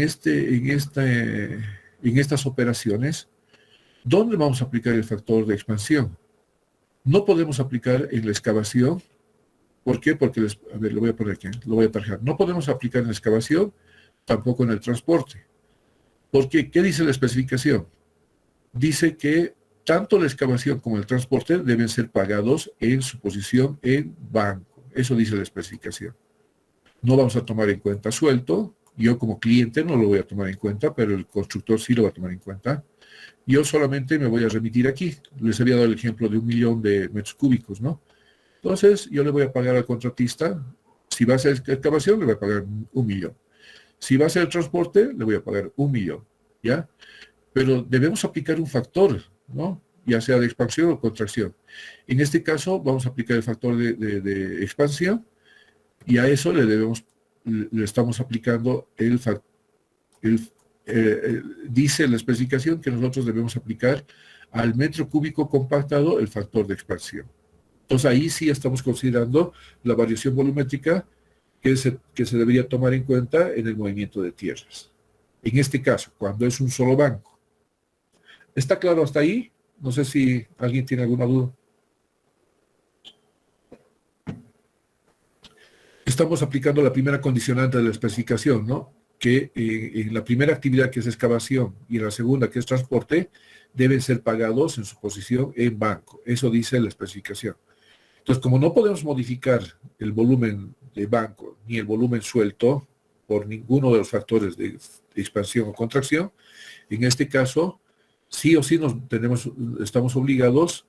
estas operaciones, ¿dónde vamos a aplicar el factor de expansión? No podemos aplicar en la excavación. ¿Por qué? Porque, a ver, lo voy a poner aquí, lo voy a tarjar. No podemos aplicar en la excavación, tampoco en el transporte. ¿Por qué? ¿Qué dice la especificación? Dice que tanto la excavación como el transporte deben ser pagados en su posición en banco. Eso dice la especificación. No vamos a tomar en cuenta suelto. Yo como cliente no lo voy a tomar en cuenta, pero el constructor sí lo va a tomar en cuenta. Yo solamente me voy a remitir aquí. Les había dado el ejemplo de 1 millón de metros cúbicos, ¿no? Entonces, yo le voy a pagar al contratista. Si va a ser excavación, le voy a pagar 1 millón. Si va a ser transporte, le voy a pagar 1 millón, ¿ya? Pero debemos aplicar un factor, ¿no? Ya sea de expansión o contracción. En este caso, vamos a aplicar el factor de expansión y a eso le estamos aplicando dice la especificación que nosotros debemos aplicar al metro cúbico compactado el factor de expansión. Entonces ahí sí estamos considerando la variación volumétrica que se debería tomar en cuenta en el movimiento de tierras. En este caso, cuando es un solo banco. ¿Está claro hasta ahí? No sé si alguien tiene alguna duda. Estamos aplicando la primera condicionante de la especificación, ¿no? Que en la primera actividad, que es excavación, y en la segunda, que es transporte, deben ser pagados en su posición en banco. Eso dice la especificación. Entonces, como no podemos modificar el volumen de banco ni el volumen suelto por ninguno de los factores de expansión o contracción, en este caso, sí o sí estamos obligados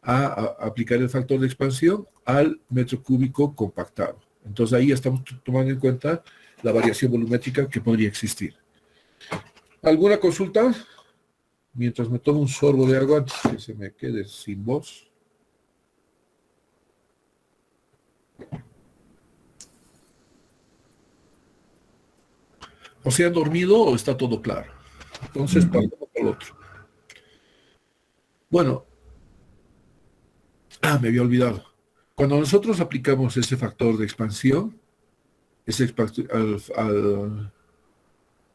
a aplicar el factor de expansión al metro cúbico compactado. Entonces ahí estamos tomando en cuenta la variación volumétrica que podría existir. ¿Alguna consulta? Mientras me tomo un sorbo de agua antes que se me quede sin voz. O sea, dormido o está todo claro. Entonces, pasamos al otro. Bueno. Me había olvidado. Cuando nosotros aplicamos ese factor de expansión,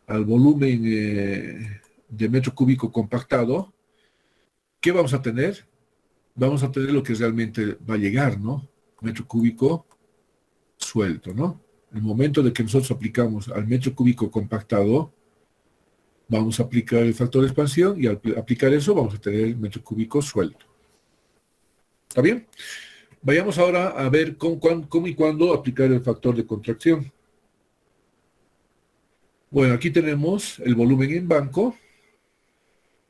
al volumen de metro cúbico compactado, ¿qué vamos a tener? Vamos a tener lo que realmente va a llegar, ¿no? Metro cúbico suelto, ¿no? En el momento de que nosotros aplicamos al metro cúbico compactado, vamos a aplicar el factor de expansión y al aplicar eso vamos a tener el metro cúbico suelto. ¿Está bien? Vayamos ahora a ver cómo y cuándo aplicar el factor de contracción. Bueno, aquí tenemos el volumen en banco.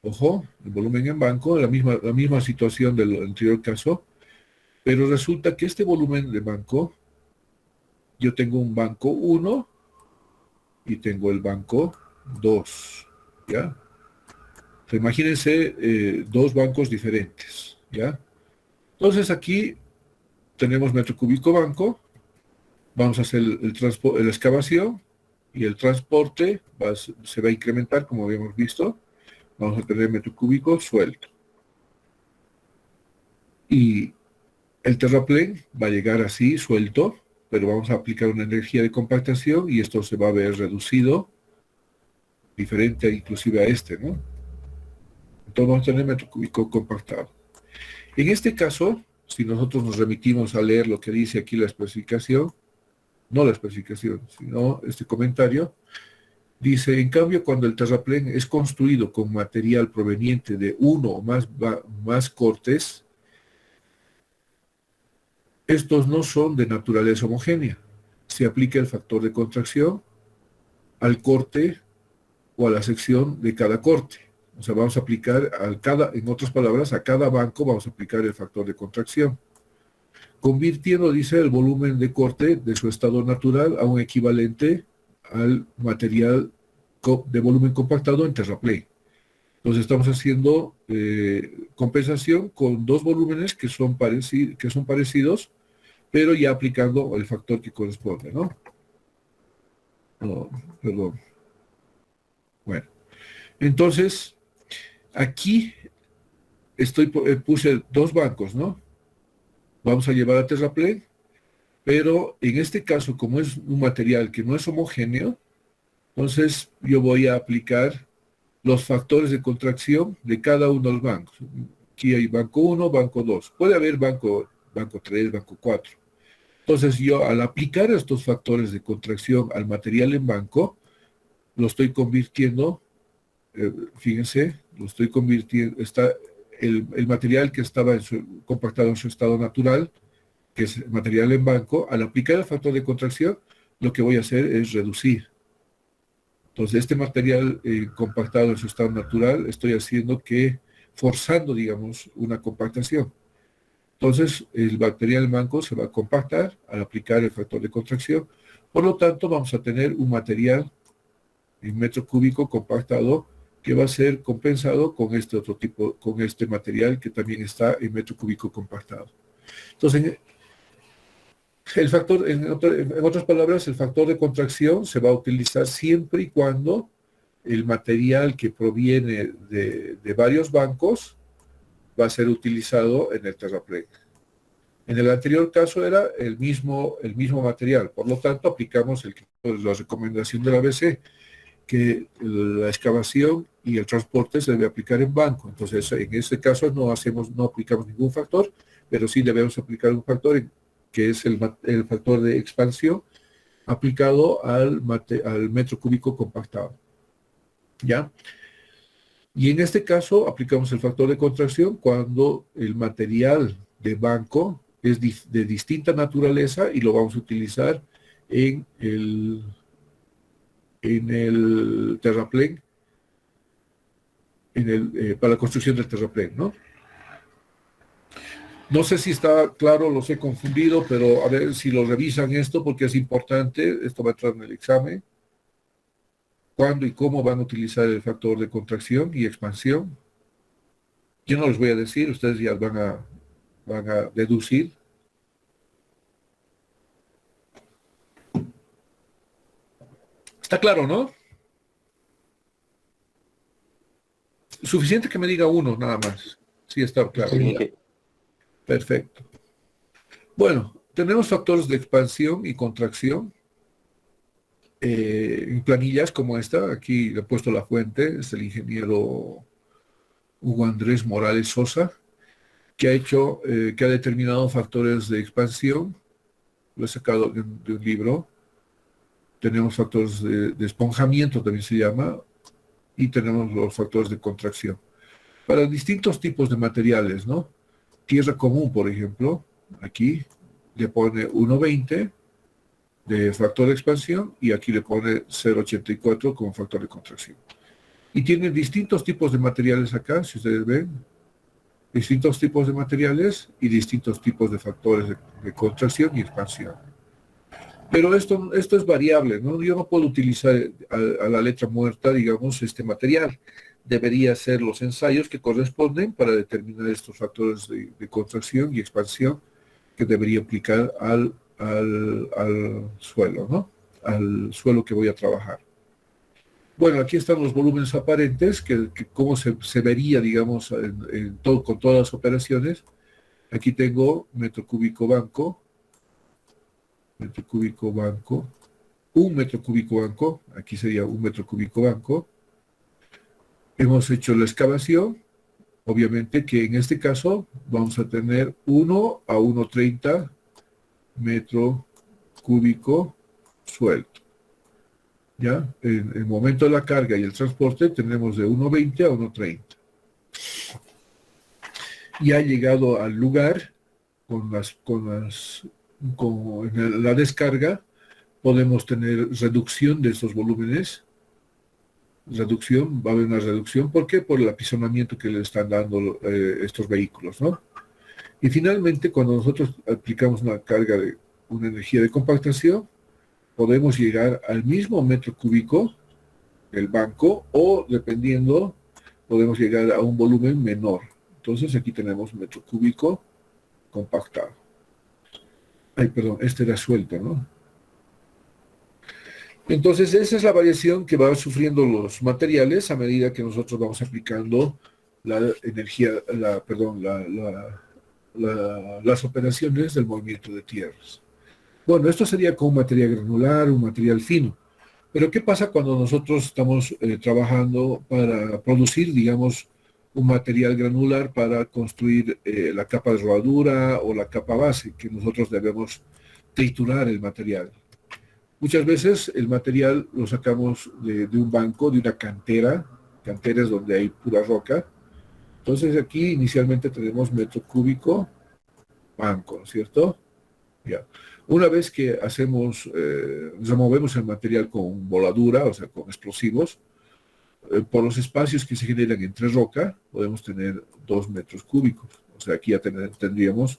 Ojo, el volumen en banco, la misma situación del anterior caso. Pero resulta que este volumen de banco, yo tengo un banco 1 y tengo el banco 2, ¿ya? Imagínense dos bancos diferentes, ¿ya? Entonces aquí tenemos metro cúbico banco, vamos a hacer la excavación y el transporte se va a incrementar, como habíamos visto. Vamos a tener metro cúbico suelto. Y el terraplén va a llegar así, suelto, pero vamos a aplicar una energía de compactación y esto se va a ver reducido, diferente inclusive a este, ¿no? Entonces vamos a tener metro cúbico compactado. En este caso, si nosotros nos remitimos a leer lo que dice aquí la especificación, no la especificación, sino este comentario, dice, en cambio, cuando el terraplén es construido con material proveniente de uno o más cortes, estos no son de naturaleza homogénea. Se aplica el factor de contracción al corte o a la sección de cada corte. O sea, vamos a aplicar en otras palabras, a cada banco vamos a aplicar el factor de contracción. Convirtiendo, dice, el volumen de corte de su estado natural a un equivalente al material de volumen compactado en terraplén. Entonces estamos haciendo compensación con dos volúmenes que son parecidos, pero ya aplicando el factor que corresponde, ¿no? No, perdón. Bueno, entonces, aquí puse dos bancos, ¿no? Vamos a llevar a terraplén, pero en este caso, como es un material que no es homogéneo, entonces yo voy a aplicar los factores de contracción de cada uno de los bancos. Aquí hay banco 1, banco 2. Puede haber banco 3, banco 4. Entonces yo al aplicar estos factores de contracción al material en banco, lo estoy convirtiendo, fíjense, lo estoy convirtiendo, el material que estaba compactado en su estado natural, que es material en banco, al aplicar el factor de contracción, lo que voy a hacer es reducir. Entonces, este material compactado en su estado natural, estoy forzando, digamos, una compactación. Entonces, el material en banco se va a compactar al aplicar el factor de contracción. Por lo tanto, vamos a tener un material en metro cúbico compactado que va a ser compensado con este otro tipo, con este material que también está en metro cúbico compactado. Entonces, el factor, en otras palabras, el factor de contracción se va a utilizar siempre y cuando el material que proviene de varios bancos va a ser utilizado en el terraplén. En el anterior caso era el mismo material, por lo tanto aplicamos la recomendación de la ABC, que la excavación y el transporte se debe aplicar en banco. Entonces, en este caso no aplicamos ningún factor, pero sí debemos aplicar un factor que es el factor de expansión aplicado al metro cúbico compactado. ¿Ya? Y en este caso aplicamos el factor de contracción cuando el material de banco es de distinta naturaleza y lo vamos a utilizar en el terraplén, para la construcción del terraplén, ¿no? No sé si está claro, los he confundido, pero a ver si lo revisan esto porque es importante, esto va a entrar en el examen. ¿Cuándo y cómo van a utilizar el factor de contracción y expansión? Yo no les voy a decir, ustedes ya van a deducir. Está claro, ¿no? Suficiente que me diga uno, nada más. Sí, está claro. Sí. Perfecto. Bueno, tenemos factores de expansión y contracción en planillas como esta. Aquí le he puesto la fuente, es el ingeniero Hugo Andrés Morales Sosa, que ha determinado factores de expansión. Lo he sacado de un libro. Tenemos factores de esponjamiento, también se llama, y tenemos los factores de contracción. Para distintos tipos de materiales, ¿no? Tierra común, por ejemplo, aquí le pone 1.20 de factor de expansión y aquí le pone 0.84 como factor de contracción. Y tiene distintos tipos de materiales acá, si ustedes ven. distintos tipos de materiales y distintos tipos de factores de contracción y expansión. Pero esto es variable, ¿no? Yo no puedo utilizar a la letra muerta, digamos, este material. Debería ser los ensayos que corresponden para determinar estos factores de contracción y expansión que debería aplicar al suelo, ¿no? Al suelo que voy a trabajar. Bueno, aquí están los volúmenes aparentes, que cómo se vería, digamos, con todas las operaciones. Aquí tengo metro cúbico banco, un metro cúbico banco, aquí sería un metro cúbico banco. Hemos hecho la excavación, obviamente que en este caso vamos a tener 1 a 1,30 metro cúbico suelto. ¿Ya? En el momento de la carga y el transporte tenemos de 1,20 a 1,30. Y ha llegado al lugar con la descarga, podemos tener reducción de estos volúmenes. Va a haber una reducción. ¿Por qué? Por el apisonamiento que le están dando estos vehículos, ¿no? Y finalmente, cuando nosotros aplicamos una carga de una energía de compactación, podemos llegar al mismo metro cúbico del banco o, dependiendo, podemos llegar a un volumen menor. Entonces, aquí tenemos metro cúbico compactado. Ay, perdón, este era suelto, ¿no? Entonces, esa es la variación que van sufriendo los materiales a medida que nosotros vamos aplicando la energía, las operaciones del movimiento de tierras. Bueno, esto sería con un material granular, un material fino. Pero ¿qué pasa cuando nosotros estamos trabajando para producir, digamos, un material granular para construir la capa de rodadura o la capa base, que nosotros debemos triturar el material? Muchas veces el material lo sacamos de un banco, de una cantera. Canteras donde hay pura roca. Entonces aquí inicialmente tenemos metro cúbico banco, ¿no es cierto? Ya. Una vez que removemos el material con voladura, o sea, con explosivos, por los espacios que se generan entre roca, podemos tener 2 metros cúbicos. O sea, aquí ya tendríamos,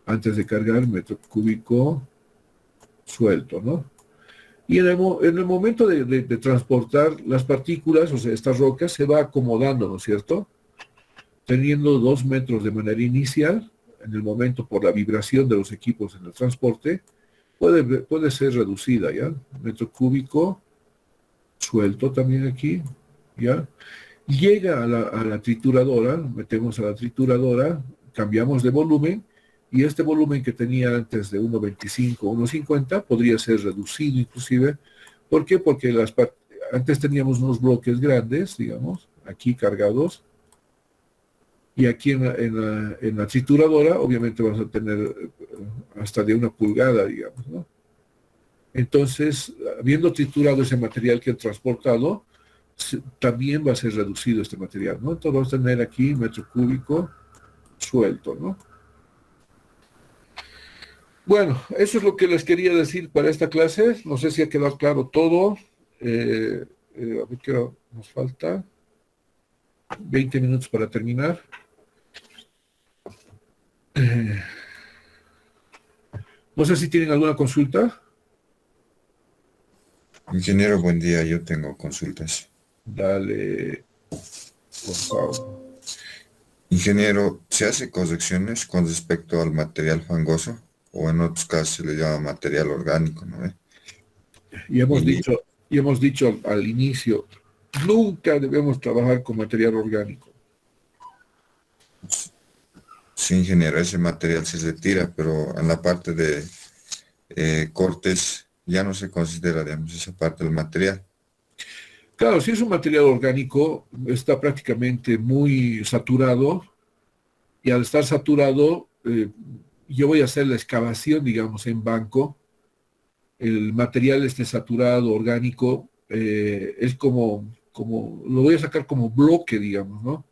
antes de cargar, metro cúbico suelto, ¿no? Y en el momento de transportar las partículas, o sea, estas rocas, se va acomodando, ¿no es cierto? Teniendo 2 metros de manera inicial, en el momento por la vibración de los equipos en el transporte, puede ser reducida, ¿ya? Metro cúbico suelto también aquí, ¿ya? Llega a la trituradora, metemos a la trituradora, cambiamos de volumen, y este volumen que tenía antes de 1,25 o 1,50 podría ser reducido inclusive. ¿Por qué? Porque antes teníamos unos bloques grandes, digamos, aquí cargados, y aquí en la trituradora obviamente vamos a tener hasta de 1 pulgada, digamos, ¿no? Entonces, habiendo triturado ese material que he transportado, también va a ser reducido este material, ¿no? Entonces vamos a tener aquí metro cúbico suelto, ¿no? Bueno, eso es lo que les quería decir para esta clase. No sé si ha quedado claro todo. A ver qué hora nos falta. 20 minutos para terminar. No sé si tienen alguna consulta. Ingeniero, buen día. Yo tengo consultas. Dale, por favor. Ingeniero, ¿se hace correcciones con respecto al material fangoso? O en otros casos se le llama material orgánico, ¿no? Y hemos dicho al inicio, nunca debemos trabajar con material orgánico. Sí, ingeniero, ese material se retira, pero en la parte de cortes ya no se considera, digamos, esa parte del material. Claro, si es un material orgánico, está prácticamente muy saturado, y al estar saturado, yo voy a hacer la excavación, digamos, en banco. El material este saturado, orgánico, es como, lo voy a sacar como bloque, digamos, ¿no?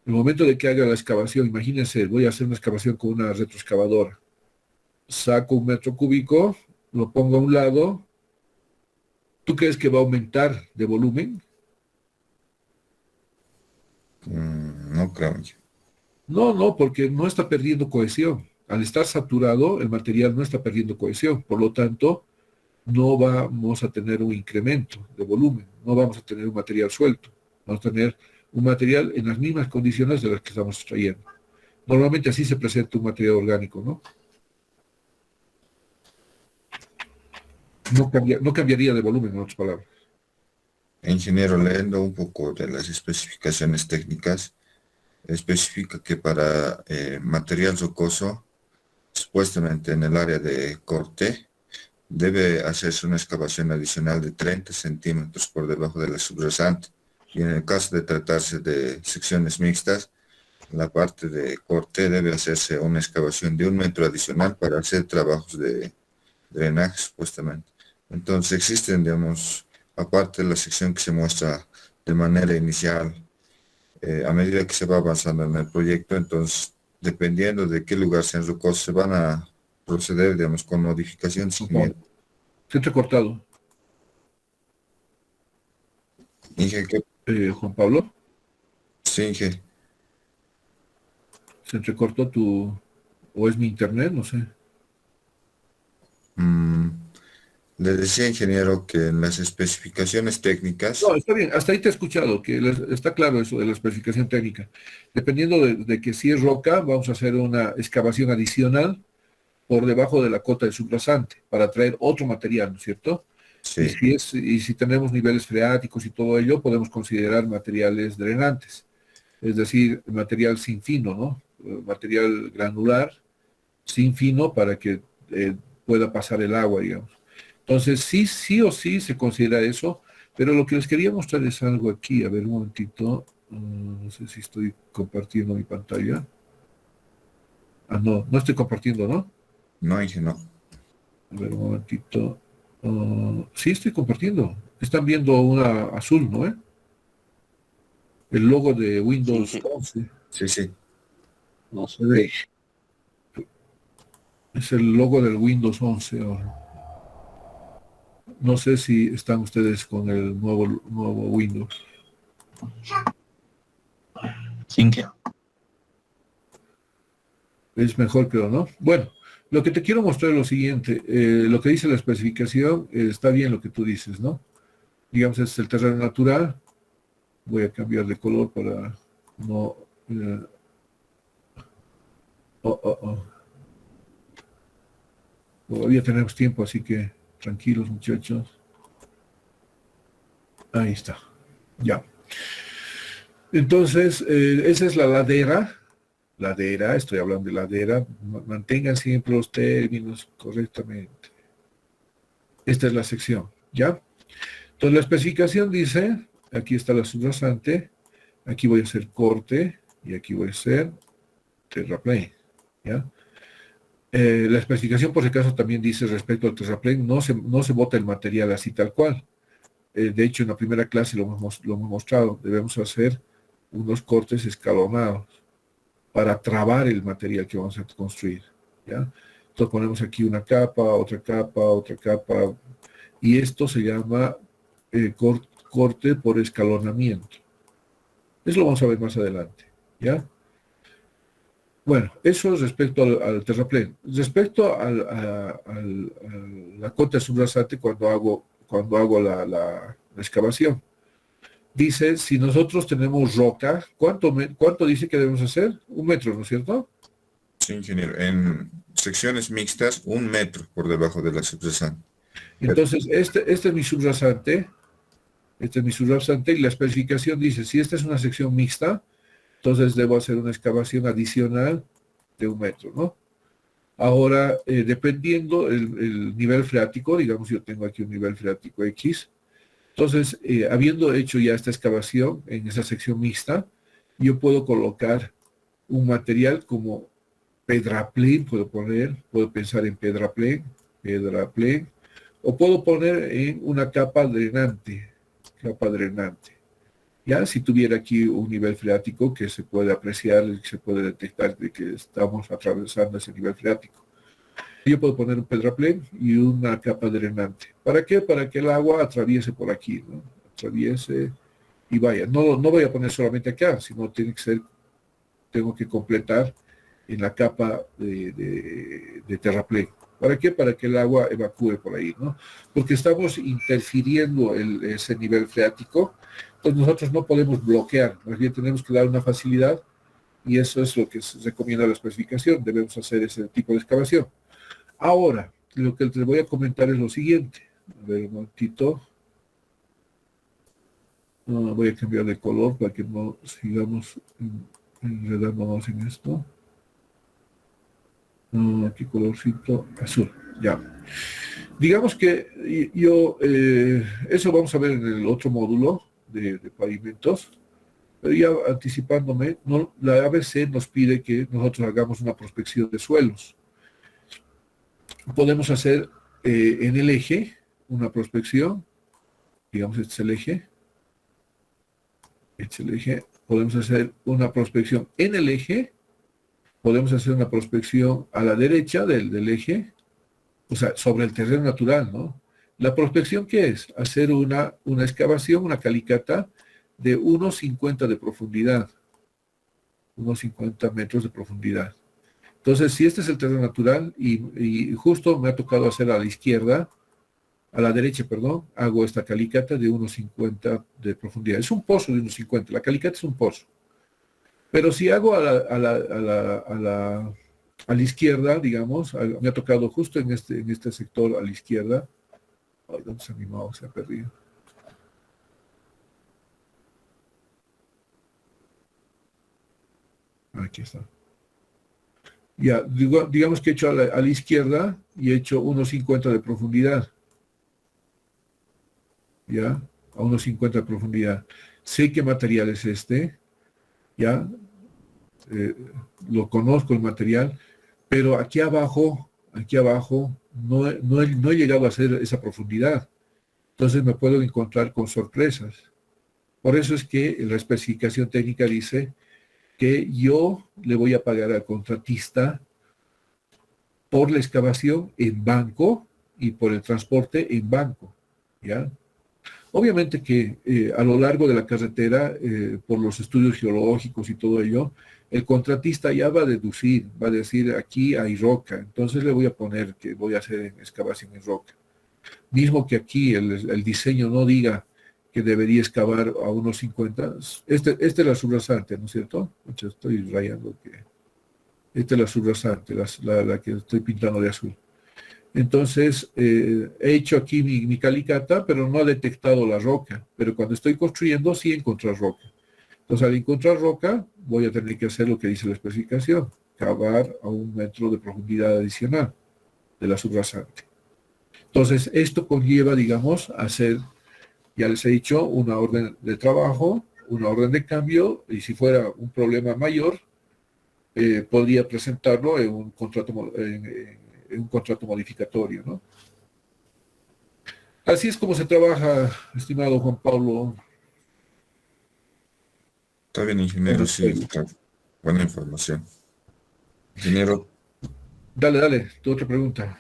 En el momento de que haga la excavación, imagínense, voy a hacer una excavación con una retroexcavadora. Saco 1 metro cúbico, lo pongo a un lado. ¿Tú crees que va a aumentar de volumen? No creo. No, no, porque no está perdiendo cohesión. Al estar saturado, el material no está perdiendo cohesión. Por lo tanto, no vamos a tener un incremento de volumen. No vamos a tener un material suelto. Vamos a tener un material en las mismas condiciones de las que estamos extrayendo. Normalmente así se presenta un material orgánico, ¿no? No cambiaría de volumen, en otras palabras. Ingeniero, leyendo un poco de las especificaciones técnicas, especifica que para material rocoso, supuestamente en el área de corte, debe hacerse una excavación adicional de 30 centímetros por debajo de la subrasante. Y en el caso de tratarse de secciones mixtas, la parte de corte debe hacerse una excavación de 1 metro adicional para hacer trabajos de drenaje, supuestamente. Entonces existen, digamos, aparte de la sección que se muestra de manera inicial, a medida que se va avanzando en el proyecto, entonces, dependiendo de qué lugar sean rocosos, se van a proceder, digamos, con modificaciones. Se entrecortado. Inge, Juan Pablo, sí, Inge. se entrecortó tu... o es mi internet, no sé. Le decía, ingeniero, que en las especificaciones técnicas, No, está bien, hasta ahí te he escuchado, que está claro eso de la especificación técnica. Dependiendo de que si es roca, vamos a hacer una excavación adicional por debajo de la cota de subrasante para traer otro material, ¿no es cierto? sí, Y si tenemos niveles freáticos y todo ello, podemos considerar materiales drenantes, es decir, material sin fino, ¿no? Material granular sin fino para que pueda pasar el agua, digamos. Entonces, sí o sí se considera eso, pero lo que les quería mostrar es algo aquí. A ver, un momentito. No sé si estoy compartiendo mi pantalla. Ah, no estoy compartiendo, ¿no? no, Inge, no. A ver, un momentito. Sí estoy compartiendo. Están viendo una azul, ¿no? El logo de Windows Sí. 11. Sí, sí. No se ve. Es el logo del Windows 11 ahora. No sé si están ustedes con el nuevo Windows. Cinque. Es mejor, pero no. Bueno, lo que te quiero mostrar es lo siguiente. Lo que dice la especificación, está bien lo que tú dices, ¿no? Digamos, es el terreno natural. Voy a cambiar de color para no... Todavía tenemos tiempo, así que tranquilos, muchachos. Ahí está. Ya. Entonces, esa es la ladera. Ladera, estoy hablando de ladera. Mantengan siempre los términos correctamente. Esta es la sección, ¿ya? Entonces, la especificación dice, aquí está la subrasante, aquí voy a hacer corte, y aquí voy a hacer terraplane, ¿ya? La especificación, por si acaso, también dice respecto al terraplane, no se bota el material así tal cual. De hecho, en la primera clase lo hemos mostrado. Debemos hacer unos cortes escalonados para trabar el material que vamos a construir, ¿ya? Entonces ponemos aquí una capa, otra capa, otra capa, y esto se llama corte por escalonamiento. Eso lo vamos a ver más adelante, ¿ya? Bueno, eso es respecto al terraplén. Respecto a la cota subrasante cuando hago la excavación. Dice, si nosotros tenemos roca, ¿cuánto dice que debemos hacer? 1 metro, ¿no es cierto? Sí, ingeniero. En secciones mixtas, 1 metro por debajo de la subrasante. Entonces, este es mi subrasante. Este es mi subrasante y la especificación dice, si esta es una sección mixta, entonces debo hacer una excavación adicional de 1 metro, ¿no? Ahora, dependiendo el nivel freático, digamos yo tengo aquí un nivel freático X, entonces, habiendo hecho ya esta excavación en esa sección mixta, yo puedo colocar un material como pedraplén, puedo pensar en pedraplén, o puedo poner en una capa drenante. Ya, si tuviera aquí un nivel freático que se puede apreciar, que se puede detectar de que estamos atravesando ese nivel freático. Yo puedo poner un pedraplén y una capa drenante. ¿Para qué? Para que el agua atraviese por aquí, ¿no? Atraviese y vaya. No voy a poner solamente acá, sino tiene que ser tengo que completar en la capa de terraplén. ¿Para qué? Para que el agua evacúe por ahí, ¿no? Porque estamos interfiriendo ese nivel freático, entonces nosotros no podemos bloquear, más bien tenemos que dar una facilidad y eso es lo que se recomienda la especificación, debemos hacer ese tipo de excavación. Ahora, lo que les voy a comentar es lo siguiente. A ver, un momentito. Voy a cambiar de color para que no sigamos enredándonos en esto. ¿Qué colorcito? Azul, ya. Digamos que eso vamos a ver en el otro módulo de pavimentos, pero ya anticipándome, la ABC nos pide que nosotros hagamos una prospección de suelos. Podemos hacer en el eje una prospección, digamos este es el eje, podemos hacer una prospección en el eje, podemos hacer una prospección a la derecha del eje, o sea, sobre el terreno natural, ¿no? La prospección, ¿qué es? Hacer una excavación, una calicata de 1,50 de profundidad, unos 50 metros de profundidad. Entonces, si este es el terreno natural y justo me ha tocado hacer a la izquierda, a la derecha, perdón, hago esta calicata de 1,50 de profundidad. Es un pozo de 1,50, la calicata es un pozo. Pero si hago a la izquierda, digamos, me ha tocado justo en este sector a la izquierda. Ay, ¿dónde está mi mouse? Se ha perdido. Aquí está. Ya, digamos que he hecho a la izquierda y he hecho 1,50 de profundidad. Ya, a 1,50 de profundidad. Sé qué material es este, ya, lo conozco el material, pero aquí abajo no he llegado a hacer esa profundidad. Entonces me puedo encontrar con sorpresas. Por eso es que la especificación técnica dice que yo le voy a pagar al contratista por la excavación en banco y por el transporte en banco, ¿ya? Obviamente que a lo largo de la carretera, por los estudios geológicos y todo ello, el contratista ya va a deducir, va a decir aquí hay roca, entonces le voy a poner que voy a hacer excavación en roca. Mismo que aquí el diseño no diga que debería excavar a unos 50, esta es la subrasante, ¿no es cierto? Estoy rayando que esta es la subrasante, la que estoy pintando de azul. Entonces, he hecho aquí mi calicata, pero no ha detectado la roca. Pero cuando estoy construyendo, sí encuentro roca. Entonces, al encontrar roca, voy a tener que hacer lo que dice la especificación, cavar a 1 metro de profundidad adicional de la subrasante. Entonces, esto conlleva, digamos, hacer, ya les he dicho, una orden de trabajo, una orden de cambio, y si fuera un problema mayor, podría presentarlo en un contrato, en un contrato modificatorio, ¿no? Así es como se trabaja, estimado Juan Pablo. Está bien, ingeniero, sí, está buena información. Ingeniero, Dale, tu otra pregunta.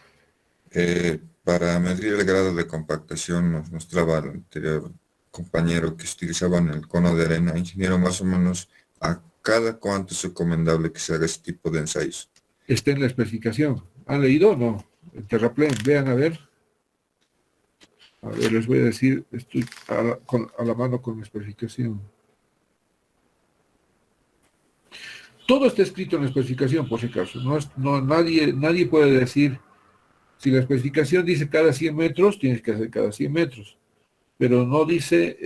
para medir el grado de compactación nos mostraba el anterior compañero que se utilizaban el cono de arena. Ingeniero, más o menos, ¿a cada cuánto es recomendable que se haga este tipo de ensayos? Está en la especificación. ¿Han leído o no? El terraplén, vean a ver. A ver, les voy a decir, estoy a la mano con la especificación. Todo está escrito en la especificación, por si acaso. Nadie puede decir, si la especificación dice cada 100 metros, tienes que hacer cada 100 metros. Pero no dice,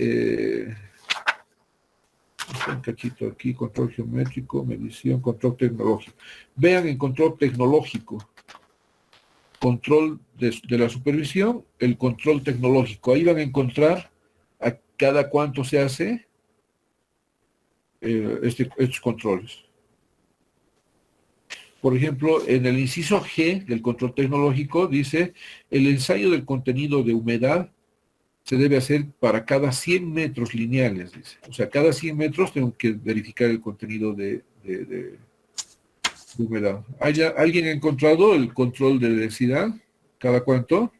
está un cachito aquí, control geométrico, medición, control tecnológico. Vean en control tecnológico, control de la supervisión, el control tecnológico. Ahí van a encontrar a cada cuánto se hace estos controles. Por ejemplo, en el inciso G del control tecnológico dice, el ensayo del contenido de humedad se debe hacer para cada 100 metros lineales, dice. O sea, cada 100 metros tengo que verificar el contenido de humedad. ¿Alguien ha encontrado el control de densidad? ¿Cada cuánto?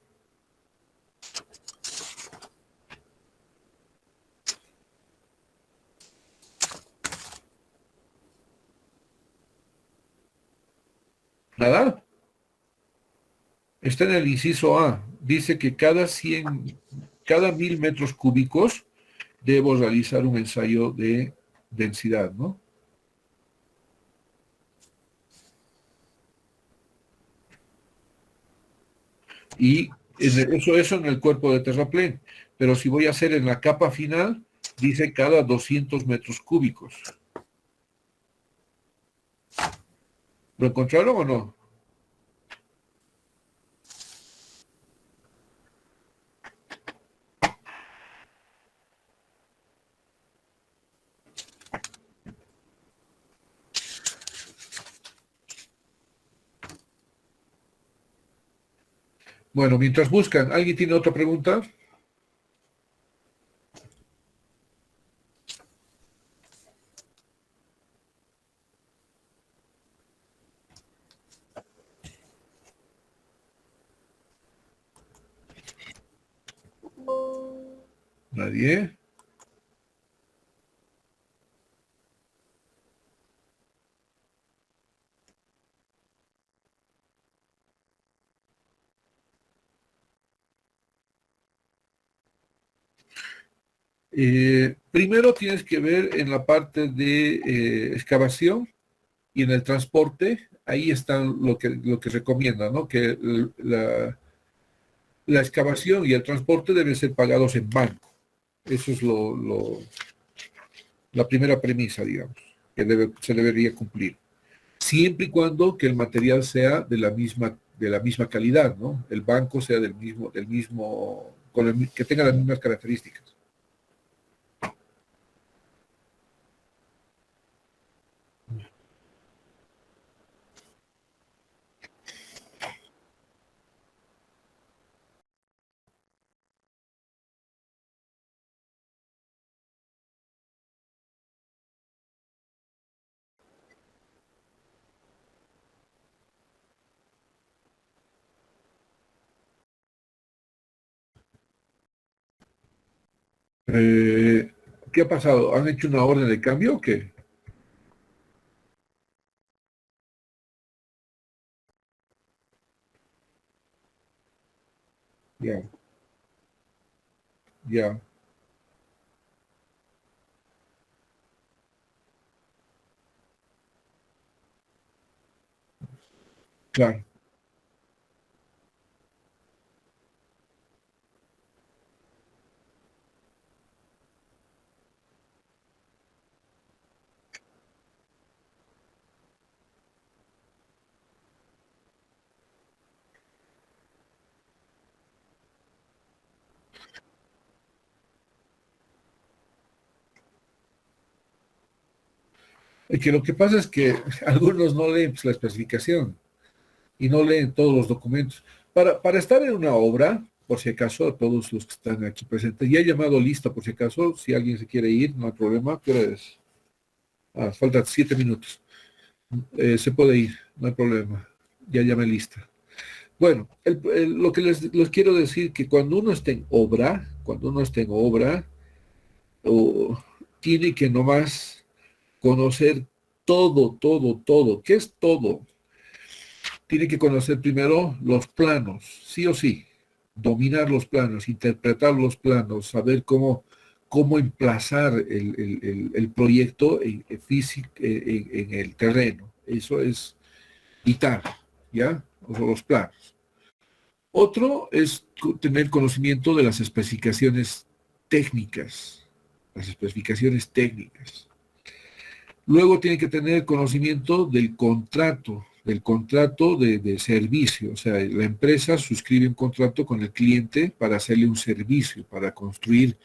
Nada. Está en el inciso A. Dice que cada 1000 metros cúbicos debo realizar un ensayo de densidad, ¿no? Y eso en el cuerpo de terraplén. Pero si voy a hacer en la capa final, dice cada 200 metros cúbicos. ¿Lo encontraron o no? Bueno, mientras buscan, ¿alguien tiene otra pregunta? ¿Nadie? Primero tienes que ver en la parte de excavación y en el transporte, ahí está lo que recomienda, ¿no? Que la excavación y el transporte deben ser pagados en banco. Eso es la primera premisa, digamos, que se debería cumplir. Siempre y cuando que el material sea de la misma calidad, ¿no? El banco sea que tenga las mismas características. ¿Qué ha pasado? ¿Han hecho una orden de cambio o qué? Ya, ya, claro. Es que lo que pasa es que algunos no leen pues, la especificación y no leen todos los documentos. Para estar en una obra, por si acaso, a todos los que están aquí presentes, ya he llamado lista, por si acaso, si alguien se quiere ir, no hay problema, pero es... faltan 7 minutos. Se puede ir, no hay problema. Ya llamé lista. Bueno, lo que les quiero decir que cuando uno está en obra, tiene que nomás conocer todo, todo, todo. ¿Qué es todo? Tiene que conocer primero los planos, sí o sí. Dominar los planos, interpretar los planos, saber cómo emplazar el proyecto físico en el terreno. Eso es vital, ¿ya? O sea, los planos. Otro es tener conocimiento de las especificaciones técnicas, las especificaciones técnicas. Luego tiene que tener conocimiento del contrato de servicio. O sea, la empresa suscribe un contrato con el cliente para hacerle un servicio, para construir,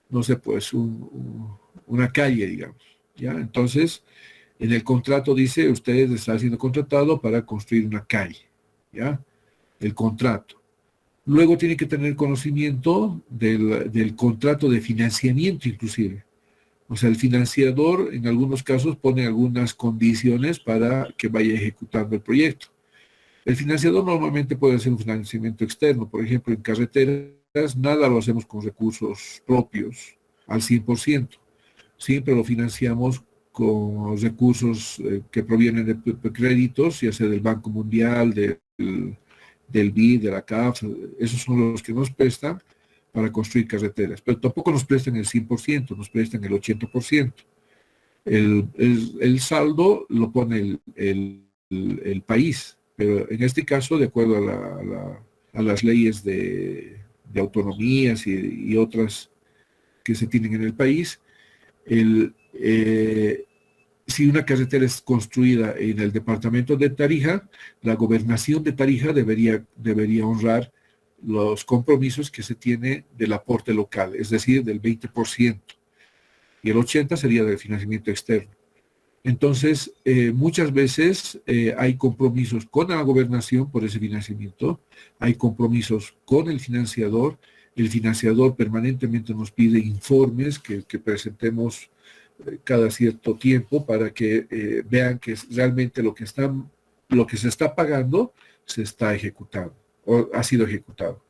no sé, pues una calle, digamos. ¿Ya? Entonces, en el contrato dice, usted está siendo contratado para construir una calle. ¿Ya? El contrato. Luego tiene que tener conocimiento del contrato de financiamiento, inclusive. O sea, el financiador en algunos casos pone algunas condiciones para que vaya ejecutando el proyecto. El financiador normalmente puede ser un financiamiento externo. Por ejemplo, en carreteras nada lo hacemos con recursos propios al 100%. Siempre lo financiamos con recursos que provienen de créditos, ya sea del Banco Mundial, del BID, de la CAF, esos son los que nos prestan para construir carreteras, pero tampoco nos prestan el 100%, nos prestan el 80%. El saldo lo pone el país, pero en este caso, de acuerdo a las leyes de autonomías y otras que se tienen en el país, si una carretera es construida en el departamento de Tarija, la gobernación de Tarija debería honrar los compromisos que se tiene del aporte local, es decir, del 20%, y el 80% sería del financiamiento externo. Entonces, muchas veces hay compromisos con la gobernación por ese financiamiento, hay compromisos con el financiador permanentemente nos pide informes que presentemos cada cierto tiempo para que vean que realmente lo que se está pagando se está ejecutando o ha sido ejecutado.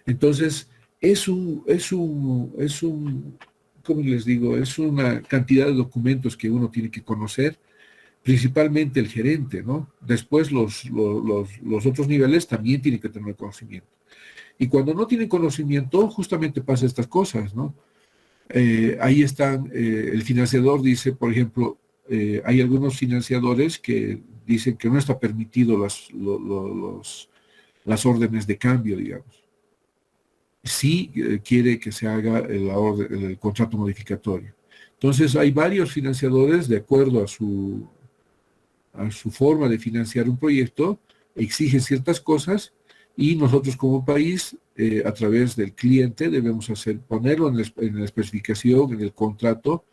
Entonces, ¿cómo les digo? Es una cantidad de documentos que uno tiene que conocer, principalmente el gerente, ¿no? Después los otros niveles también tienen que tener conocimiento. Y cuando no tienen conocimiento, justamente pasa estas cosas, ¿no? Ahí están, el financiador dice, por ejemplo, hay algunos financiadores que dicen que no está permitido las órdenes de cambio, digamos. Sí quiere que se haga el contrato modificatorio. Entonces hay varios financiadores, de acuerdo a su forma de financiar un proyecto, exigen ciertas cosas y nosotros como país, a través del cliente, debemos ponerlo en la especificación, en el contrato,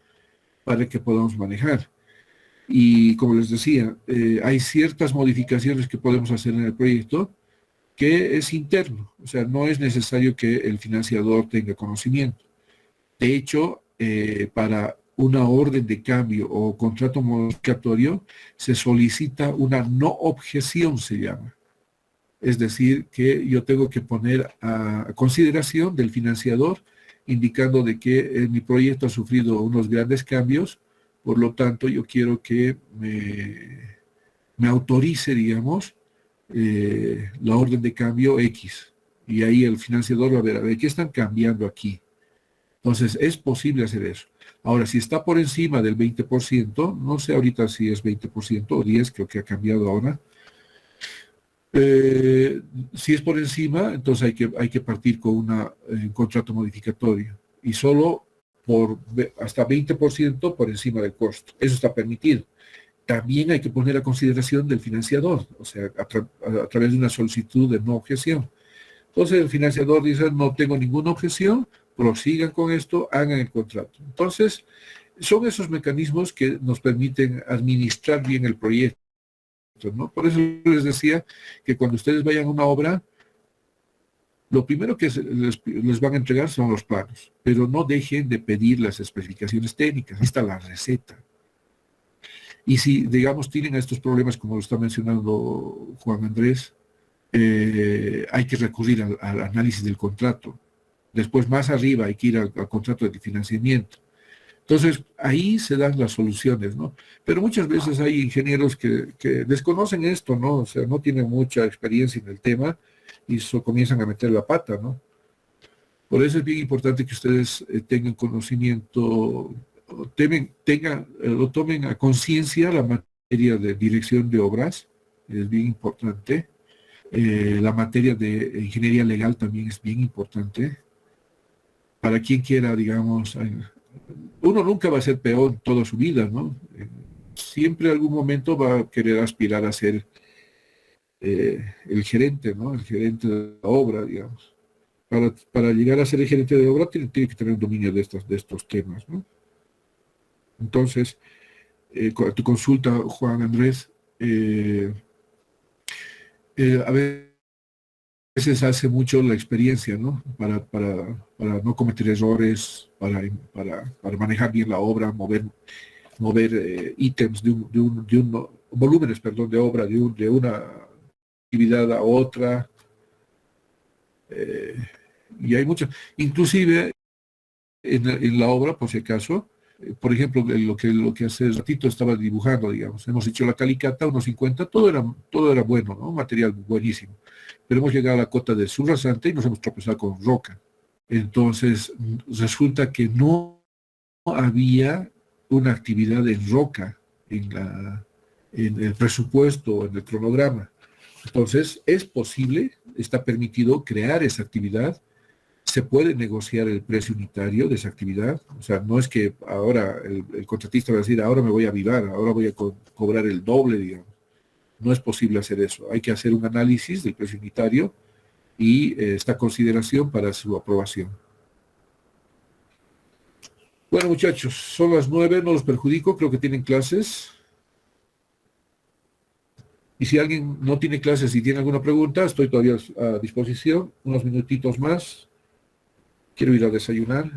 para que podamos manejar. Y como les decía, hay ciertas modificaciones que podemos hacer en el proyecto que es interno, o sea, no es necesario que el financiador tenga conocimiento. De hecho, para una orden de cambio o contrato modificatorio, se solicita una no objeción, se llama. Es decir, que yo tengo que poner a consideración del financiador, indicando de que mi proyecto ha sufrido unos grandes cambios, por lo tanto, yo quiero que me autorice, digamos, la orden de cambio X. Y ahí el financiador va a ver, ¿qué están cambiando aquí? Entonces, es posible hacer eso. Ahora, si está por encima del 20%, no sé ahorita si es 20% o 10%, creo que ha cambiado ahora. Si es por encima, entonces hay que partir con un contrato modificatorio. Y solo hasta 20% por encima del costo. Eso está permitido. También hay que poner a consideración del financiador, o sea, a través de una solicitud de no objeción. Entonces el financiador dice, no tengo ninguna objeción, prosigan con esto, hagan el contrato. Entonces, son esos mecanismos que nos permiten administrar bien el proyecto, ¿no? Por eso les decía que cuando ustedes vayan a una obra, lo primero que les van a entregar son los planos, pero no dejen de pedir las especificaciones técnicas, ahí está la receta. Y si, digamos, tienen estos problemas, como lo está mencionando Juan Andrés, hay que recurrir al análisis del contrato. Después, más arriba, hay que ir al contrato de financiamiento. Entonces, ahí se dan las soluciones, ¿no? Pero muchas veces hay ingenieros que desconocen esto, ¿no? O sea, no tienen mucha experiencia en el tema y comienzan a meter la pata, ¿no? Por eso es bien importante que ustedes tengan conocimiento, lo tomen a conciencia la materia de dirección de obras, es bien importante. La materia de ingeniería legal también es bien importante. Para quien quiera, digamos, uno nunca va a ser peón toda su vida, ¿no? Siempre en algún momento va a querer aspirar a ser el gerente, ¿no? El gerente de la obra, digamos. Para llegar a ser el gerente de obra tiene que tener un dominio de estos temas, ¿no? Entonces, tu consulta, Juan Andrés, a veces hace mucho la experiencia, ¿no? Para no cometer errores, para manejar bien la obra, mover ítems volúmenes, perdón, de obra de una actividad a otra. Y hay mucho, inclusive en la obra, por si acaso, por ejemplo, lo que hace ratito estaba dibujando, digamos, hemos hecho la calicata, unos 50, todo era bueno, ¿no? Material buenísimo. Pero hemos llegado a la cota del subrasante y nos hemos tropezado con roca. Entonces, resulta que no había una actividad en roca en el presupuesto, en el cronograma. Entonces, es posible, está permitido crear esa actividad, se puede negociar el precio unitario de esa actividad, o sea, no es que ahora el contratista va a decir, ahora me voy a avivar, ahora voy a cobrar el doble, digamos. No es posible hacer eso, hay que hacer un análisis del precio unitario y esta consideración para su aprobación. Bueno, muchachos, son las 9, no los perjudico, creo que tienen clases. Y si alguien no tiene clases y tiene alguna pregunta, estoy todavía a disposición, unos minutitos más. Quiero ir a desayunar.